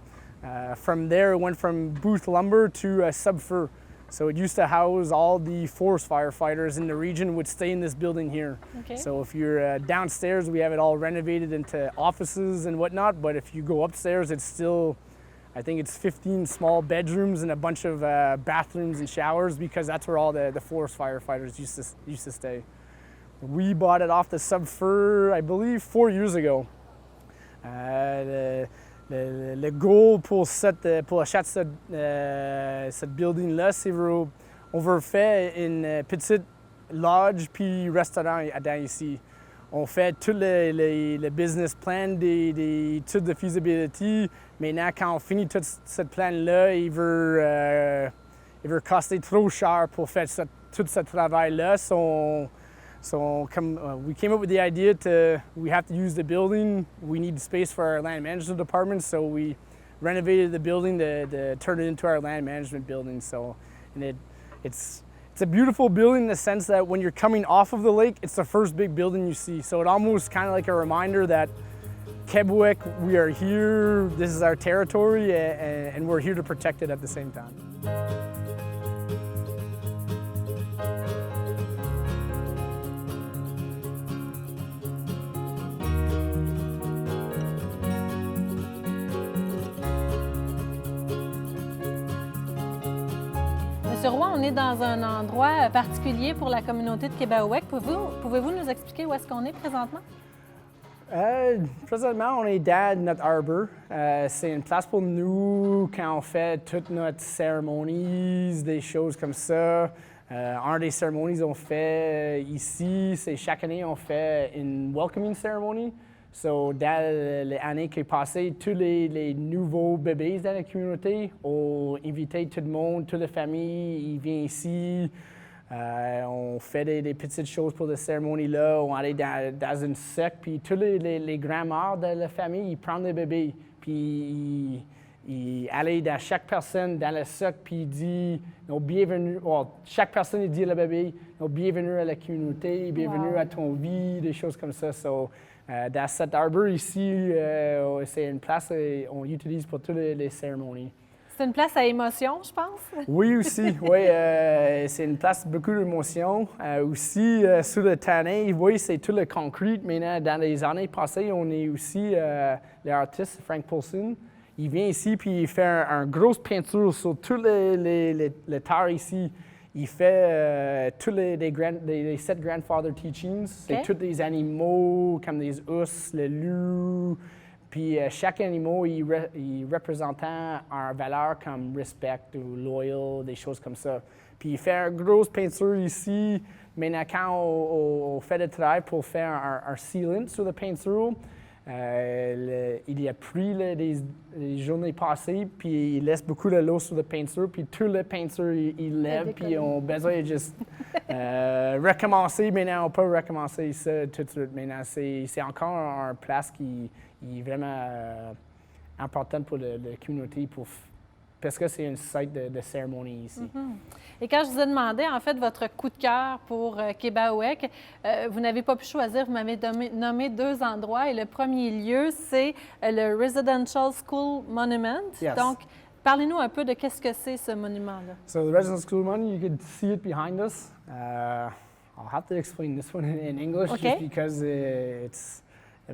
From there it went from Booth Lumber to Subfur. So it used to house all the forest firefighters in the region would stay in this building here. Okay. So if you're downstairs, we have it all renovated into offices and whatnot, but if you go upstairs, it's still, I think it's 15 small bedrooms and a bunch of bathrooms and showers, because that's where all the forest firefighters used to stay. We bought it off the Subfur, I believe, 4 years ago. Le goal pour acheter cette building-là, c'est on veut faire une petite lodge puis restaurant dedans ici. On fait tout le business plan, des études de feasibility. Maintenant, quand on finit tout ce plan-là, il veut coster trop cher pour faire tout ce travail-là. We came up with the idea we have to use the building. We need space for our land management department, so we renovated the building to turn it into our land management building. It's a beautiful building in the sense that when you're coming off of the lake, it's the first big building you see. So it almost kind of like a reminder that Quebec, we are here, this is our territory, and we're here to protect it at the same time. Monsieur Roy, on est dans un endroit particulier pour la communauté de Québec. Pouvez-vous nous expliquer où est-ce qu'on est présentement? Présentement, on est dans notre arbor. C'est une place pour nous quand on fait toutes notre cérémonies, des choses comme ça. Un des cérémonies qu'on fait ici, c'est chaque année on fait une welcoming ceremony. So, dans l'année qui est passée, tous les nouveaux bébés dans la communauté ont invité tout le monde, toute la famille, ils viennent ici. On fait des petites choses pour la cérémonie-là. On allait dans une secte, puis tous les grands-mères de la famille, ils prennent les bébés, puis ils allaient dans chaque personne dans la secte, puis ils disent bienvenue. Chaque personne il dit à le bébé bienvenue à la communauté, bienvenue à ton vie, des choses comme ça. So, dans cet arbre ici, c'est une place qu'on utilise pour toutes les cérémonies. C'est une place à émotion, je pense. Oui, aussi. Oui, c'est une place beaucoup d'émotions. Aussi, sur le terrain, oui, c'est tout le concret. Maintenant, dans les années passées, on est aussi l'artiste Frank Poulsen. Il vient ici puis il fait un grosse peinture sur tous les terres ici. Il fait tous les 7 grandfather teachings. C'est tous les animaux comme les ours, le loup. Puis chaque animal, il représentant une valeur comme respect ou loyal, des choses comme ça. Puis il fait une grosse peinture ici. Maintenant, quand on fait le travail pour faire un sealant sur la peinture, il a pris les journées passées, puis il laisse beaucoup de l'eau sur la peinture, puis toute la peinture, il lève, puis on a besoin de juste recommencer. Maintenant, on peut recommencer ça tout de suite. Maintenant, c'est encore une place qui est vraiment importante pour la communauté, parce que c'est un site de cérémonie ici. Et quand je vous ai demandé, en fait, votre coup de cœur pour Québec, vous n'avez pas pu choisir, vous m'avez nommé 2 endroits. Et le premier lieu, c'est le Residential School Monument. Yes. Donc, parlez-nous un peu de qu'est-ce que c'est ce monument-là. So the Residential School Monument, you can see it behind us. I'll have to explain this one in English just because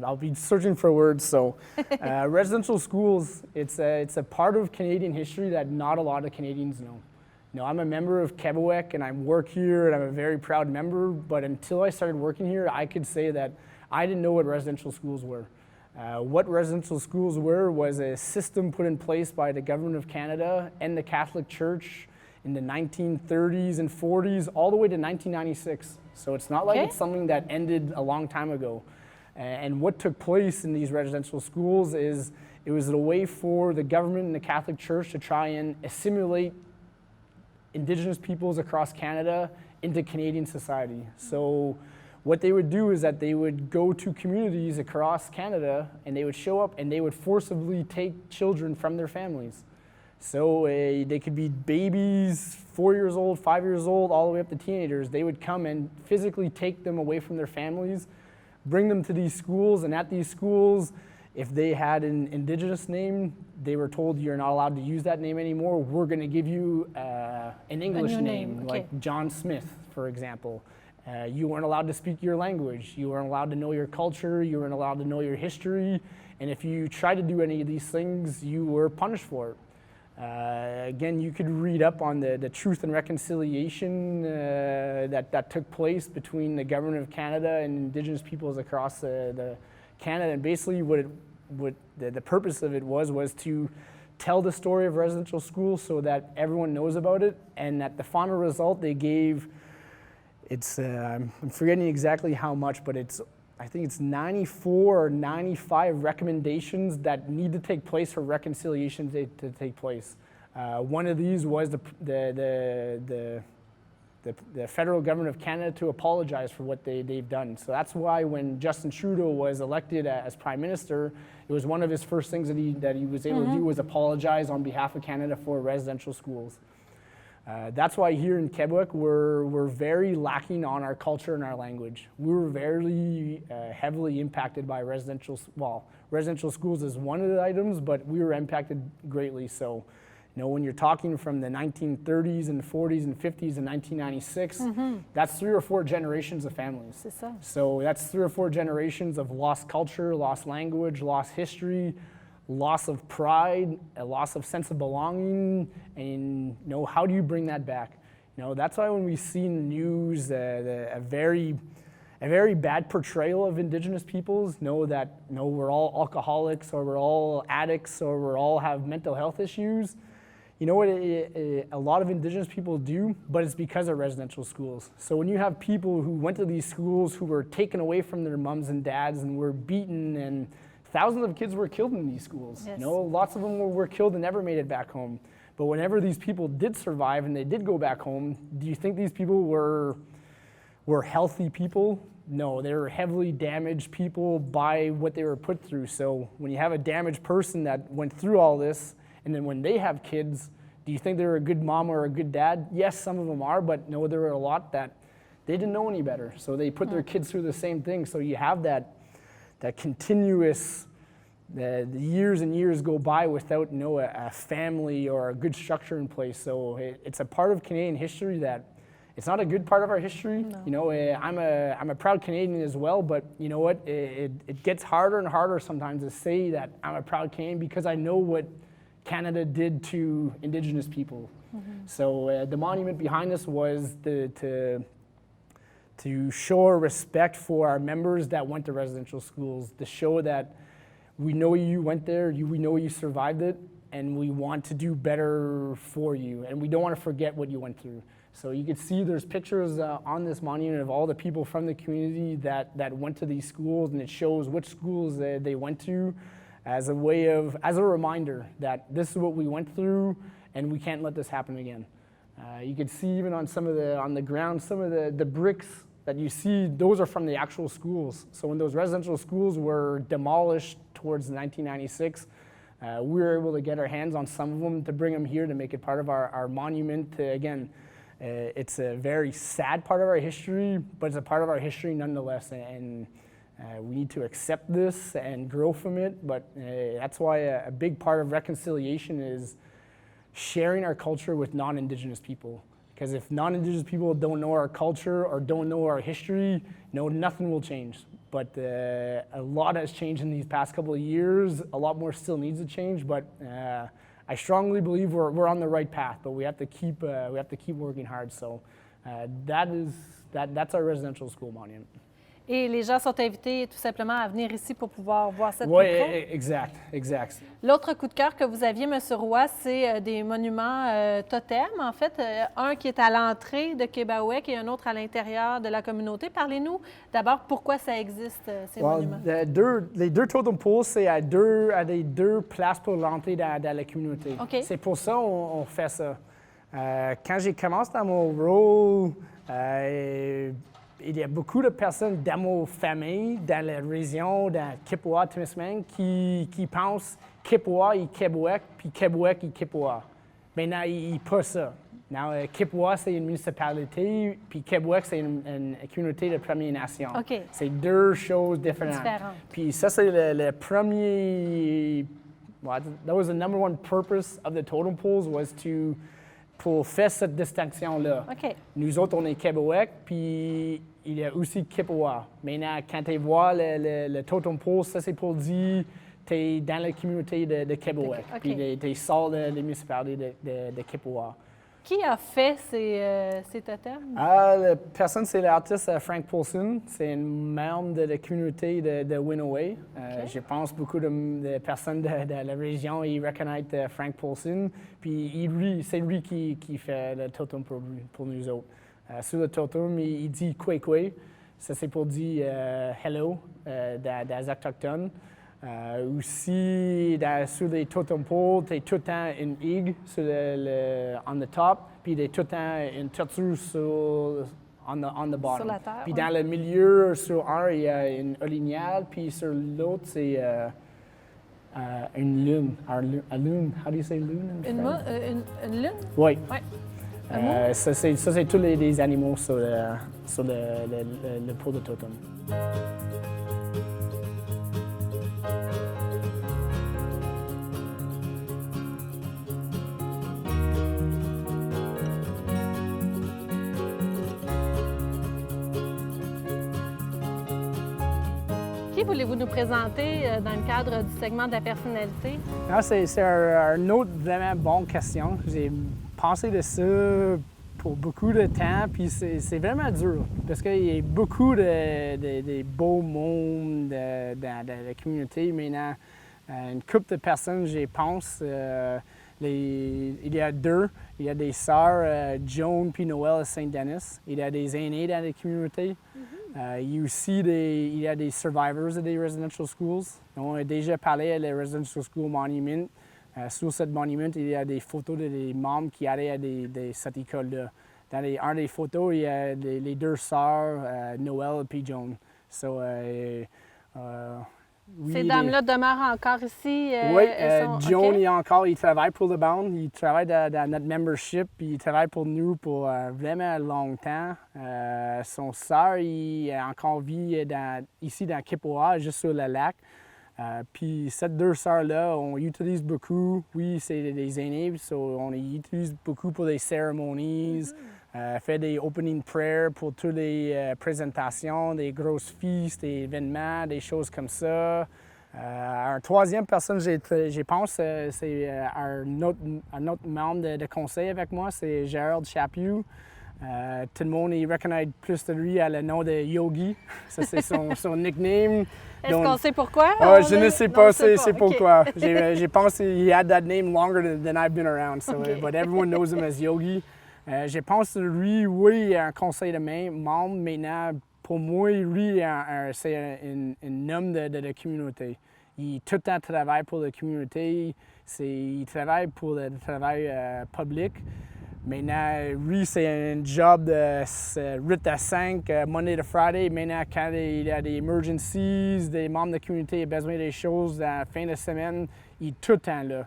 I'll be searching for words. So, residential schools, it's a part of Canadian history that not a lot of Canadians know. You know, I'm a member of Quebec and I work here and I'm a very proud member, but until I started working here, I could say that I didn't know what residential schools were. What residential schools were was a system put in place by the Government of Canada and the Catholic Church in the 1930s and 40s, all the way to 1996. So it's not like it's something that ended a long time ago. And what took place in these residential schools is it was a way for the government and the Catholic Church to try and assimilate Indigenous peoples across Canada into Canadian society. So what they would do is that they would go to communities across Canada and they would show up and they would forcibly take children from their families. So they could be babies, 4 years old, 5 years old, all the way up to teenagers. They would come and physically take them away from their families, bring them to these schools, and at these schools, if they had an Indigenous name, they were told you're not allowed to use that name anymore. We're going to give you an English name, like John Smith, for example. You weren't allowed to speak your language. You weren't allowed to know your culture. You weren't allowed to know your history. And if you tried to do any of these things, you were punished for it. Again, you could read up on the Truth and Reconciliation that took place between the Government of Canada and Indigenous peoples across the Canada. And basically what the purpose of it was to tell the story of residential schools so that everyone knows about it, and at the final result they gave, I'm forgetting exactly how much, but I think it's 94 or 95 recommendations that need to take place for reconciliation to take place. One of these was the federal government of Canada to apologize for what they've done. So that's why when Justin Trudeau was elected as Prime Minister, it was one of his first things that he was able to do was apologize on behalf of Canada for residential schools. That's why here in Quebec, we're very lacking on our culture and our language. We were very heavily impacted by residential schools is one of the items, but we were impacted greatly. So, you know, when you're talking from the 1930s and 40s and 50s and 1996, that's 3 or 4 generations of families. C'est ça. So that's 3 or 4 generations of lost culture, lost language, lost history, loss of pride, a loss of sense of belonging, and you know, how do you bring that back? You know, that's why when we see in the news a very a very bad portrayal of Indigenous peoples. That we're all alcoholics, or we're all addicts, or we all have mental health issues. You know what a lot of Indigenous people do, but it's because of residential schools. So when you have people who went to these schools who were taken away from their moms and dads and were beaten, and thousands of kids were killed in these schools. Yes. Lots of them were killed and never made it back home. But whenever these people did survive and they did go back home, do you think these people were healthy people? No, they were heavily damaged people by what they were put through. So when you have a damaged person that went through all this, and then when they have kids, do you think they're a good mom or a good dad? Yes, some of them are, but no, there were a lot that they didn't know any better. So they put their kids through the same thing. So you have that continuous, the years and years go by without a family or a good structure in place. So it's a part of Canadian history that it's not a good part of our history. No. I'm a proud Canadian as well, but you know what? It gets harder and harder sometimes to say that I'm a proud Canadian because I know what Canada did to Indigenous people. So the monument behind us was to show our respect for our members that went to residential schools, to show that we know you went there, we know you survived it, and we want to do better for you, and we don't want to forget what you went through. So you can see there's pictures on this monument of all the people from the community that went to these schools, and it shows which schools they went to, as a reminder that this is what we went through and we can't let this happen again. You can see even on the ground, some of the bricks that you see, those are from the actual schools. So when those residential schools were demolished towards 1996, we were able to get our hands on some of them to bring them here to make it part of our monument. It's a very sad part of our history, but it's a part of our history nonetheless. And we need to accept this and grow from it, but that's why a big part of reconciliation is sharing our culture with non-Indigenous people. Because if non-Indigenous people don't know our culture or don't know our history, nothing will change. But a lot has changed in these past couple of years. A lot more still needs to change, but I strongly believe we're on the right path. But we have to keep working hard. So that's our residential school monument. Et les gens sont invités tout simplement à venir ici pour pouvoir voir cette Oui, culture. exact. L'autre coup de cœur que vous aviez, M. Roy, c'est des monuments totems, en fait. Un qui est à l'entrée de Québec et un autre à l'intérieur de la communauté. Parlez-nous d'abord pourquoi ça existe, ces monuments. Les deux totem poles, c'est à des deux places pour l'entrée dans la communauté. Okay. C'est pour ça qu'on fait ça. Quand j'ai commencé dans mon rôle, il y a beaucoup de personnes dans ma famille, dans la région, dans Kippawa-Témiscamingue, qui pensent Kippawa et Québec, puis Québec et Kippawa. Maintenant, ils pas ça. Kippawa, c'est une municipalité, puis Québec, c'est une communauté de Premières Nations. Okay. C'est deux choses différentes. Puis ça, c'est le premier... that was the number one purpose of the totem poles, was pour faire cette distinction-là. Okay. Nous autres, on est Québec, puis il y a aussi Kippawa. Maintenant, quand tu vois le totem pole, ça, c'est pour dire tu es dans la communauté de Québec, puis tu sors des municipalités de Kippawa. Qui a fait ces totems? La personne, c'est l'artiste Frank Paulson. C'est un membre de la communauté de Winaway. Je pense beaucoup de personnes de la région, ils reconnaissent Frank Paulson. Puis c'est lui qui fait le totem pour nous autres. Sur le totem, il dit « Kwe-Kwe ». Ça, c'est pour dire « hello » des Autochtones. Aussi, sur les totem poles, tu as tout le temps une higue sur on the top, puis tu as tout le temps une tortue on the bottom. Sur la terre, puis dans le milieu, sur un, il y a une olignale, puis sur l'autre, c'est une lune. A lune, how do you say lune? Une lune? Oui. Ouais. Ça, c'est tous les animaux sur le pôle de totem. Qui voulez-vous nous présenter dans le cadre du segment de la personnalité? C'est une autre vraiment bonne question. J'ai pensé de ça pour beaucoup de temps, puis c'est vraiment dur, parce qu'il y a beaucoup de beaux mondes dans la communauté. Maintenant, une couple de personnes, je pense, il y a deux. Il y a des sœurs, Joan puis Noël à Saint-Denis. Il y a des aînés dans la communauté. Il y a aussi il y a des survivors des residential schools. On a déjà parlé à la Residential School Monument. Sur ce monument, il y a des photos des membres qui allaient à cette école-là. Dans un des photos, il y a les deux sœurs, Noël et Joan. Oui, ces dames-là demeurent encore ici? Oui, Joan, il travaille pour le band. Il travaille dans notre membership. Il travaille pour nous pour vraiment longtemps. Son sœur, il a encore vie ici dans Kippawa, juste sur le lac. Puis ces deux sœurs-là, on utilise beaucoup. Oui, c'est des aînés, on les utilise beaucoup pour les cérémonies, fait des opening prayers pour toutes les présentations, des grosses feasts, des événements, des choses comme ça. Un troisième personne, je pense, c'est un autre membre de conseil avec moi, c'est Gerald Chaput. Tout le monde il reconnaît plus de lui à le nom de Yogi. Ça, c'est son nickname. Est-ce qu'on sait pourquoi? Je ne sais pas, c'est pourquoi. Je pense qu'il had that name longer than I've been around, but everyone knows him as Yogi. Je pense que lui, oui, il a un conseil de membre. Maintenant, pour moi, lui, c'est un homme de la communauté. Il tout le temps travaille pour la communauté. Il travaille pour le travail public. Maintenant, lui, c'est un job de 8 à 5, Monday to Friday. Maintenant, quand il y a des emergencies, des membres de la communauté ont besoin des choses à la fin de semaine, il est tout le temps là.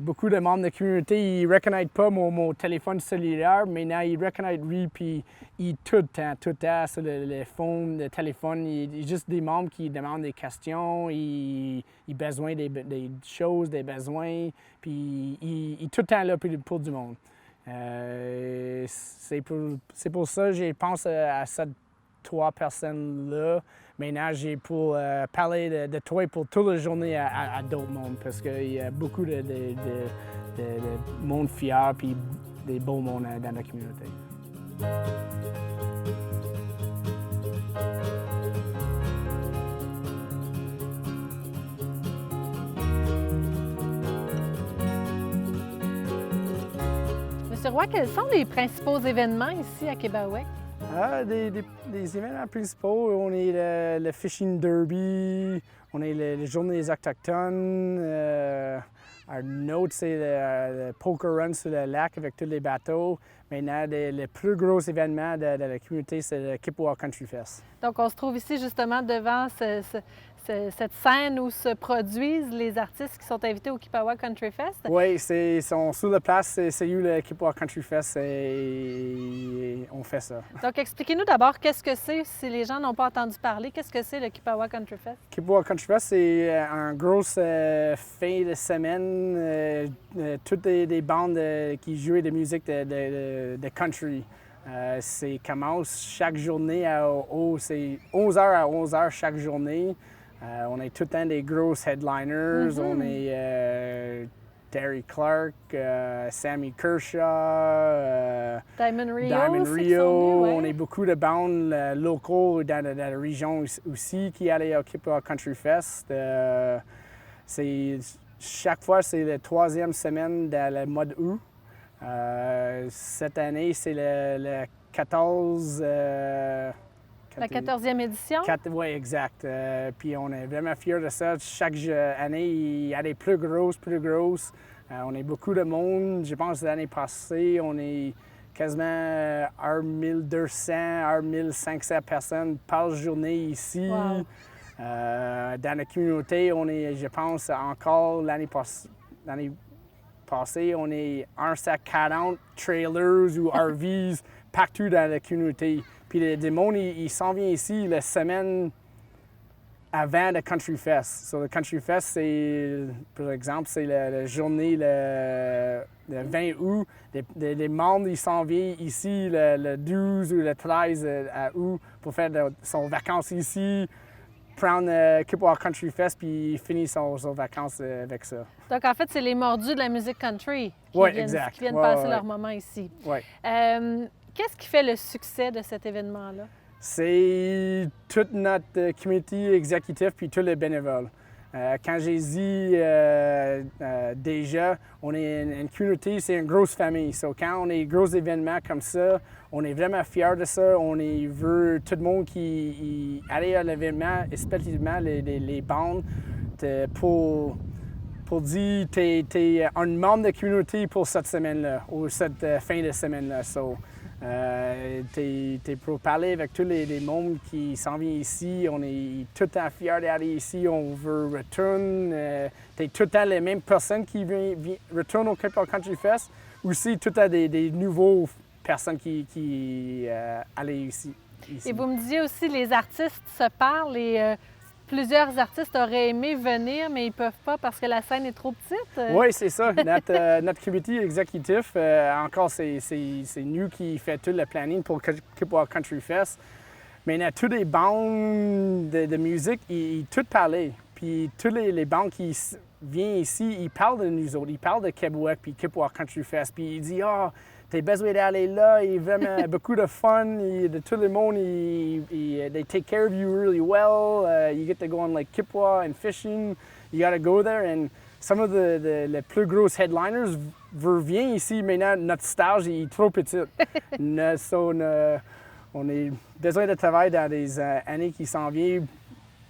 Beaucoup de membres de la communauté, ils ne reconnaissent pas mon téléphone cellulaire. Maintenant, ils reconnaissent lui, puis il est tout le temps sur le phone, le téléphone. Il y a juste des membres qui demandent des questions, ils ont besoin des choses, des besoins, puis il est tout le temps là pour du monde. C'est pour ça que je pense à ces trois personnes-là. Maintenant, j'ai pour parler de toi pour toute la journée à d'autres mondes, parce qu'il y a beaucoup de monde fier et des beaux mondes dans la communauté. Monsieur Roy, quels sont les principaux événements ici à Kibawek? Des événements principaux, on est le Fishing Derby, on est les Journées des Autochtones, un autre c'est le Poker Run sur le lac avec tous les bateaux. Maintenant, le plus gros événement de la communauté, c'est le Kippawa Country Fest. Donc, on se trouve ici justement devant cette scène où se produisent les artistes qui sont invités au Kippawa Country Fest. Oui, ils sont sur la place, c'est où le Kippawa Country Fest et on fait ça. Donc, expliquez-nous d'abord qu'est-ce que c'est, si les gens n'ont pas entendu parler, qu'est-ce que c'est le Kippawa Country Fest? Kippawa Country Fest, c'est un gros fin de semaine, toutes les bandes qui jouent de musique de country. Ça commence chaque journée c'est 11h à 11h chaque journée. On est tout le temps des grosses headliners. On est Terry Clark, Sammy Kershaw, Diamond Rio. On est beaucoup de bandes locaux dans la région aussi qui allaient au Kippawa Country Fest. Chaque fois, c'est la troisième semaine dans le mois d'août. Cette année, c'est le 14... la 14e édition? Oui, exact. Puis on est vraiment fiers de ça. Chaque année, il y a des plus grosses. On est beaucoup de monde. Je pense que l'année passée, on est quasiment 1200, 1500 personnes par journée ici. Wow. Dans la communauté, on est, je pense, encore l'année passée, on est 140 trailers ou RVs partout dans la communauté. Puis les monde, ils s'en viennent ici la semaine avant le Country Fest. Le Country Fest, c'est, par exemple, c'est la journée le 20 août. Les membres, ils s'en viennent ici le 12 ou le 13 août pour faire son vacances ici. prendre Kippawa Country Fest puis finir ses vacances avec ça. Donc, en fait, c'est les mordus de la musique country Oui, qui exact. viennent Ouais, passer ouais, leur ouais. moment ici. Ouais. Qu'est-ce qui fait le succès de cet événement-là? C'est toute notre comité exécutif puis tous les bénévoles. Quand j'ai dit déjà, on est une communauté, c'est une grosse famille. So, quand on a des gros événements comme ça, on est vraiment fiers de ça. On veut tout le monde qui aller à l'événement, spécialement les bandes, pour dire que tu es un membre de la communauté pour cette semaine-là ou cette fin de semaine-là. So, t'es pour parler avec tous les membres qui s'en viennent ici. On est tout le temps fiers d'aller ici. On veut retourner. T'es tout le temps les mêmes personnes qui retournent au Kippawa Country Fest. Aussi, tout le temps des nouveaux personnes qui allaient ici. Et vous me disiez aussi, les artistes se parlent et plusieurs artistes auraient aimé venir, mais ils ne peuvent pas parce que la scène est trop petite. Oui, c'est ça. Notre comité exécutif, encore, c'est nous qui fait tout le planning pour Kippawa Country Fest. Mais tous les bandes de musique, ils tout parlaient. Puis tous les bandes qui viennent ici, ils parlent de nous autres. Ils parlent de Québec puis Kippawa Country Fest. Puis ils disent « Ah, t'as besoin d'aller là, il y a vraiment beaucoup de fun, de tout le monde, they take care of you really well. You get to go on like Kippawa and fishing. You got to go there. And some of les plus gros headliners viennent ici. Maintenant, notre stage est trop petit. On a besoin de travailler dans des années qui s'en viennent,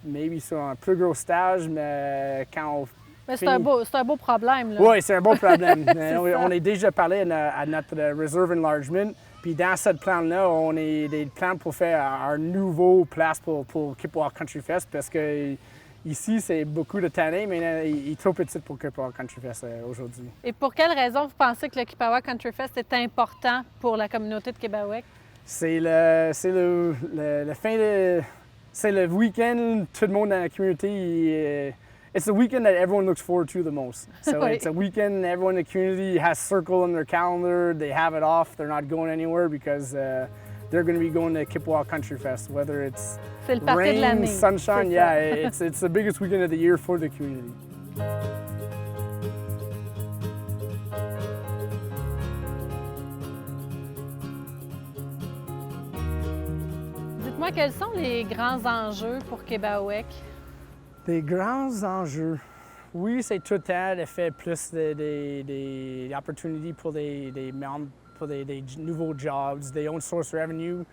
maybe sur un plus gros stage, mais quand on Mais c'est un beau problème, là. Oui, c'est un bon problème. On a déjà parlé à notre Reserve Enlargement. Puis dans ce plan-là, on a des plans pour faire un nouveau place pour Kippawa Country Fest parce que ici, c'est beaucoup de tanné, mais il est trop petit pour Kippawa Country Fest aujourd'hui. Et pour quelle raison vous pensez que le Kippawa Country Fest est important pour la communauté de Québec? C'est le fin de... C'est le week-end, tout le monde dans la communauté... It's the weekend that everyone looks forward to the most. So it's a weekend everyone in the community has circled on their calendar. They have it off. They're not going anywhere because they're going to be going to Kippawa Country Fest, whether it's rain, sunshine. Yeah, it's the biggest weekend of the year for the community. Dites-moi, quels sont les grands enjeux pour Québec? Des grands enjeux. Oui, c'est tout le temps de faire plus des opportunités pour des membres, pour des nouveaux jobs, des own source revenue.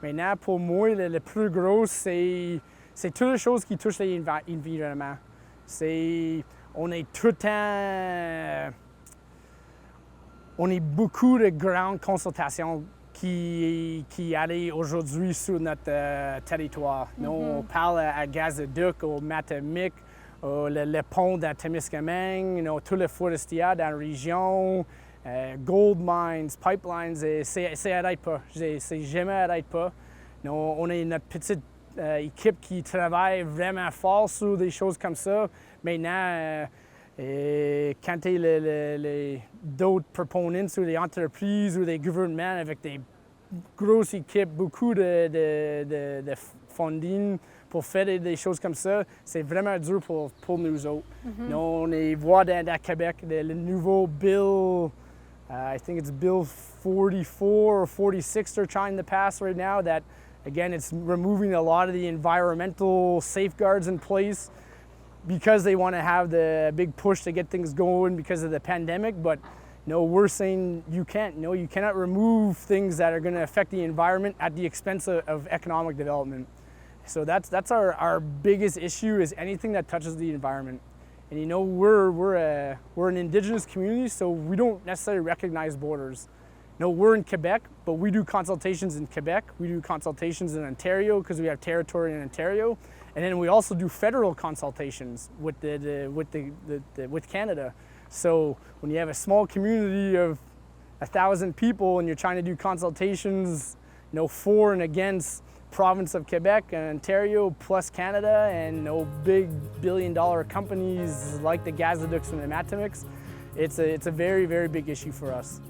Maintenant, pour moi, le plus gros, c'est toutes les choses qui touchent l'environnement. On est tout le temps... On a beaucoup de grandes consultations qui allaient aujourd'hui sur notre territoire. Nous, on parle à Gazoduc, au Mattamiq, le pont de Témiscamingue, tous les forestiers dans la région, gold mines, pipelines, ça n'arrête pas. C'est jamais arrête pas. Nous, on a notre petite équipe qui travaille vraiment fort sur des choses comme ça. Maintenant, quand tu es d'autres proponents ou des entreprises ou des gouvernements avec des grosses équipes, beaucoup de funding pour faire des choses comme ça, c'est vraiment dur pour nous autres. Nous, on voit dans Québec le nouveau bill, I think it's Bill 44 or 46 they're trying to pass right now, that again, it's removing a lot of the environmental safeguards in place because they want to have the big push to get things going because of the pandemic. But no, we're saying you can't. No, you cannot remove things that are going to affect the environment at the expense of economic development. So that's our biggest issue, is anything that touches the environment. And you know, we're an indigenous community, so we don't necessarily recognize borders. No, we're in Quebec, but we do consultations in Quebec. We do consultations in Ontario because we have territory in Ontario. And then we also do federal consultations with with Canada. So when you have a small community of 1,000 people and you're trying to do consultations, for and against province of Quebec and Ontario plus Canada, and big billion-dollar companies like the Gazoducs and the Mattamiqs, it's a very, very big issue for us.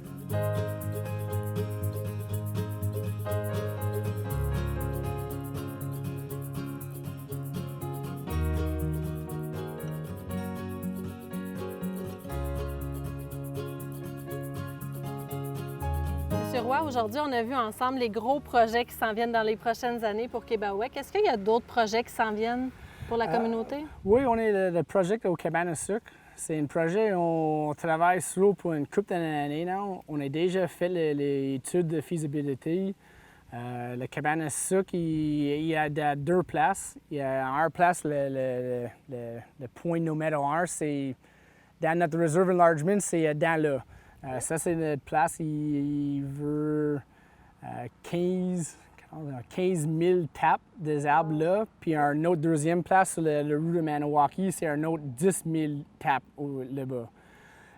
Monsieur Roy, aujourd'hui, on a vu ensemble les gros projets qui s'en viennent dans les prochaines années pour Québec. Est-ce qu'il y a d'autres projets qui s'en viennent pour la communauté? Oui, on est le projet au Cabane à sucre. C'est un projet on travaille sur pour une couple d'années now. On a déjà fait les études de faisabilité. Le Cabane à sucre, il y a deux places. Il y a une place, le point numéro 1, c'est dans notre reserve enlargement, c'est dans là. Ça, c'est notre place. Il veut 15 000 tapes des arbres là. Puis un autre deuxième place sur le rue de Maniwaki, c'est un autre 10 000 tapes là-bas.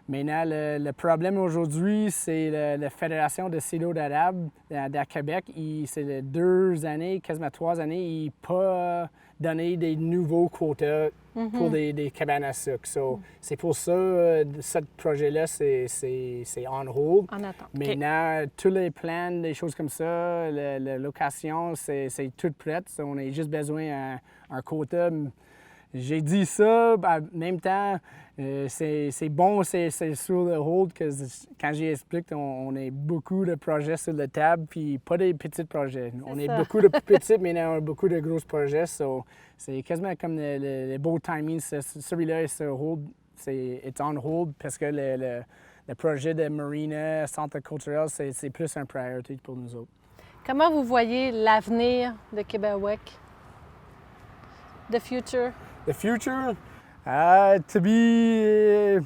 Maintenant, le problème aujourd'hui, c'est la Fédération de silo d'érable à Québec. C'est 2 années, quasiment 3 années, ils n'ont pas donné des nouveaux quotas pour des cabanes à sucre. So, c'est pour ça ce projet-là, c'est on hold. En attente. Maintenant, tous les plans, des choses comme ça, la location, c'est tout prêt. So, on a juste besoin d'un quota. J'ai dit ça, en même temps, c'est bon, c'est sur le hold, que quand j'explique, on a beaucoup de projets sur la table, puis pas des petits projets. On a beaucoup de petits, mais on a beaucoup de gros projets. So, c'est quasiment comme le beau timing. Celui-là est sur hold, c'est on hold, parce que le projet de Marina, Centre culturel, c'est plus une priorité pour nous autres. Comment vous voyez l'avenir de Québec? The future? The future, to be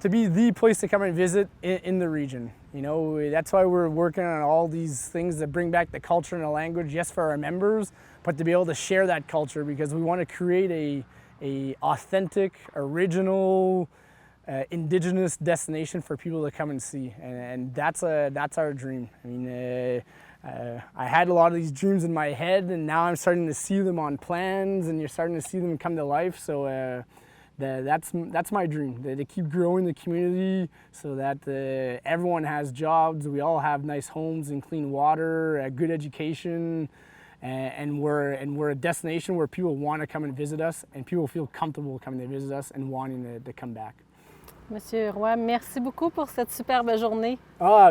the place to come and visit in the region. You know, that's why we're working on all these things that bring back the culture and the language, yes, for our members, but to be able to share that culture, because we want to create a authentic, original, indigenous destination for people to come and see, and that's our dream. I mean. I had a lot of these dreams in my head, and now I'm starting to see them on plans, and you're starting to see them come to life. So that's my dream, to keep growing the community so that everyone has jobs, we all have nice homes and clean water, a good education, and we're a destination where people want to come and visit us, and people feel comfortable coming to visit us and wanting to come back. Monsieur Roy, merci beaucoup pour cette superbe journée.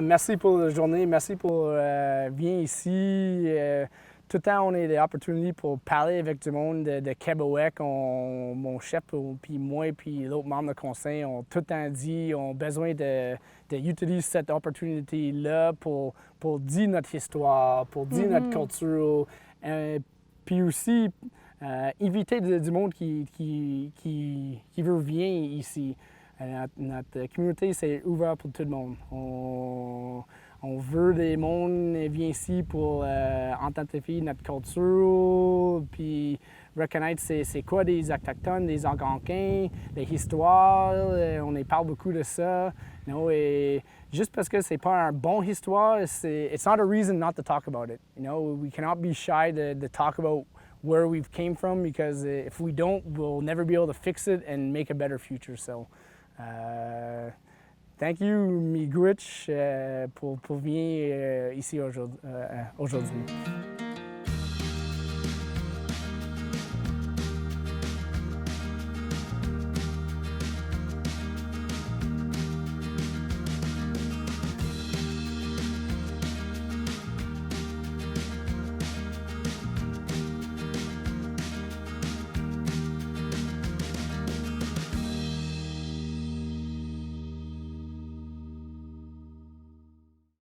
Merci pour la journée, merci pour venir ici. Tout le temps, on a des opportunités pour parler avec du monde de Québec. Mon chef, puis moi, puis l'autre membre du conseil, ont tout le temps dit qu'on a besoin d'utiliser cette opportunité-là pour dire notre histoire, pour dire notre culture, puis aussi inviter du monde qui veut venir ici. Notre communauté, c'est ouvert pour tout le monde. On veut des monde qui viennent ici pour identifier notre culture, puis reconnaître c'est quoi des Autochtones, des Algonquins, des histoires. On y parle beaucoup de ça. You know, et juste parce que c'est pas une bonne histoire, it's not a reason not to talk about it. You know, we cannot be shy to talk about where we've came from, because if we don't, we'll never be able to fix it and make a better future. So. Thank you, Miigwech, pour venir ici aujourd'hui.